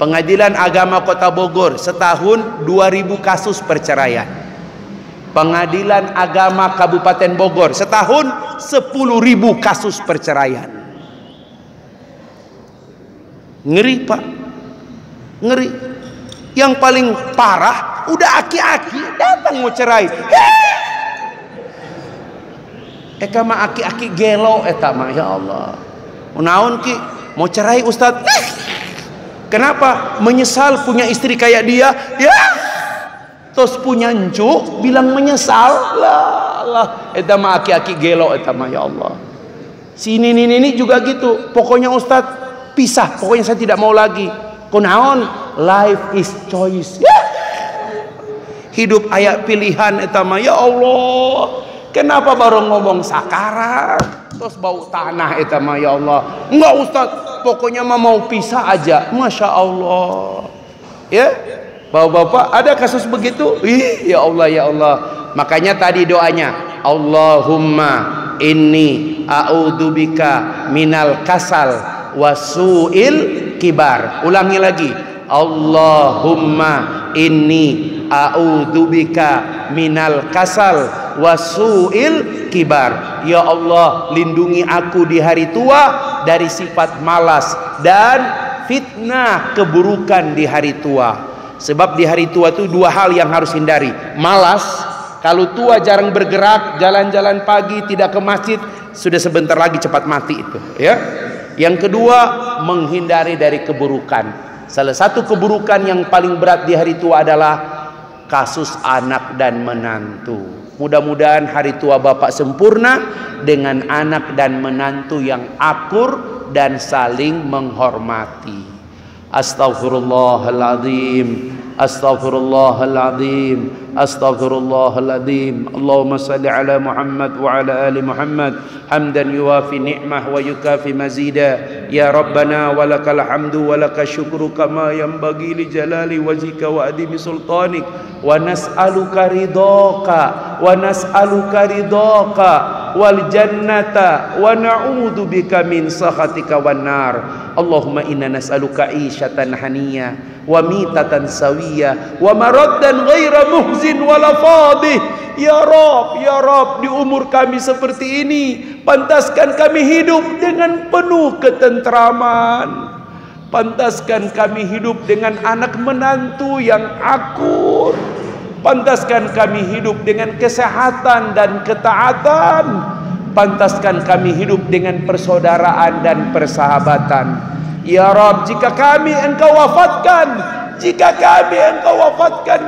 Pengadilan Agama Kota Bogor setahun 2000 kasus perceraian. Pengadilan Agama Kabupaten Bogor setahun 10.000 kasus perceraian. Ngeri Pak, ngeri. Yang paling parah udah aki-aki datang mau cerai. Eka mah aki-aki gelo eta mah, ya Allah. Naon ki mau cerai Ustadz? Kenapa? Menyesal punya istri kayak dia ya. Terus punya encu bilang menyesal. Lah, eta mah aki-aki gelo eta mah, ya Allah. Sini ini juga gitu. Pokoknya Ustadz pisah, pokoknya saya tidak mau lagi. Kunaon? Life is choice ya. Hidup aya pilihan eta mah, ya Allah. Kenapa baru ngomong sakarat terus bau tanah eta mah, ya Allah. Enggak Ustadz, pokoknya mah mau pisah aja. Masya Allah ya. Bapak-bapak ada kasus begitu? Ih, ya Allah, ya Allah. Makanya tadi doanya, Allahumma inni a'udzubika minal kasal wasu'il kibar. Ulangi lagi, Allahumma inni a'udzubika minal kasal wasu'il kibar. Ya Allah, lindungi aku di hari tua dari sifat malas dan fitnah keburukan di hari tua. Sebab di hari tua itu 2 hal yang harus hindari. Malas, kalau tua jarang bergerak, jalan-jalan pagi, tidak ke masjid, sudah sebentar lagi cepat mati itu ya. Yang kedua, menghindari dari keburukan. Salah satu keburukan yang paling berat di hari tua adalah kasus anak dan menantu. Mudah-mudahan hari tua Bapak sempurna dengan anak dan menantu yang akur dan saling menghormati. Astaghfirullahaladzim, astaghfirullahaladzim, astaghfirullahaladzim. Allahumma salli ala Muhammad wa ala ali Muhammad hamdan yuwafi ni'mah wa yukafi mazida. Ya Rabbana walakal hamdu walakal syukru kama yanbaghi li jalali wajhika wa adimi sultanik. Wa nas'aluka ridhaka wa nas'aluka ridhaka wal jannata wa na'udzu bika min sakhatika wan nar. Allahumma inna nas'aluka isyatan haniyah wa mitatan sawiyah wa maraddan ghaira muhzin wala fadih. Ya Rabb, di umur kami seperti ini pantaskan kami hidup dengan penuh ketentraman, Pantaskan kami hidup dengan anak menantu yang akur. Pantaskan kami hidup dengan kesehatan dan ketaatan. Pantaskan kami hidup dengan persaudaraan dan persahabatan. Ya Rabb, jika kami Engkau wafatkan,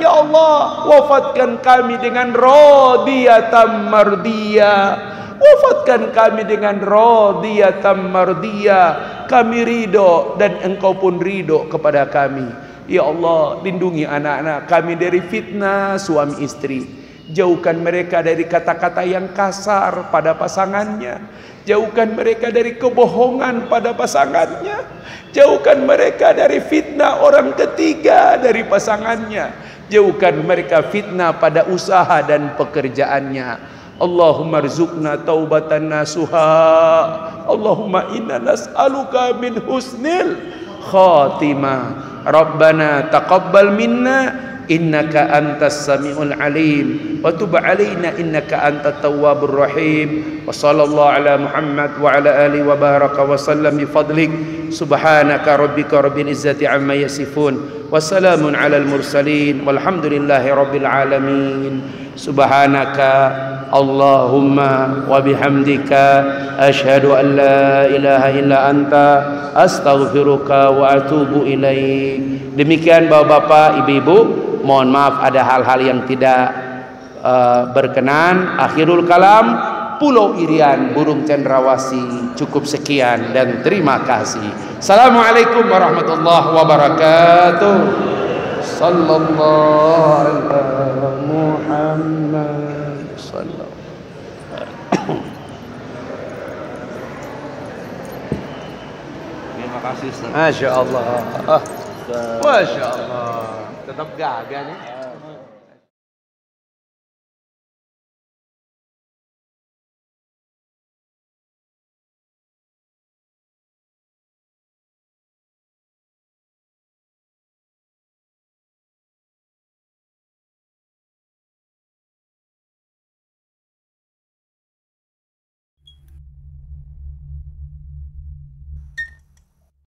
ya Allah, wafatkan kami dengan radiyatan mardiyah. Wafatkan kami dengan radiyatan mardiyah. Kami ridho dan Engkau pun ridho kepada kami. Ya Allah, lindungi anak-anak kami dari fitnah suami istri. Jauhkan mereka dari kata-kata yang kasar pada pasangannya. Jauhkan mereka dari kebohongan pada pasangannya. Jauhkan mereka dari fitnah orang ketiga dari pasangannya. Jauhkan mereka fitnah pada usaha dan pekerjaannya. Allahumma rzuqna taubatan nasuha. Allahumma inna nas'aluka min husnil khatimah. Rabbana taqabbal minna innaka antas samiul alim wa tub alaina innaka antat tawwabur rahim. Wa sallallahu ala Muhammad wa ala alihi wa baraka wa sallam bi fadlik. Subhanaka rabbika rabbil izzati amma yasifun wa salamun alal mursalin walhamdulillahi rabbil alamin. Subhanaka Allahumma wa bihamdika asyhadu an la ilaha illa anta astaghfiruka wa atubu ilaik. Demikian Bapak-bapak, Ibu-ibu, mohon maaf ada hal-hal yang tidak berkenan. Akhirul kalam, Pulau Irian, burung cendrawasih. Cukup sekian dan terima kasih. Assalamualaikum warahmatullahi wabarakatuh. Sallallahu alaihi Muhammad sallallahu. Terima kasih Ustaz. Masya Allah. Masya Allah. Tetap gagah nih.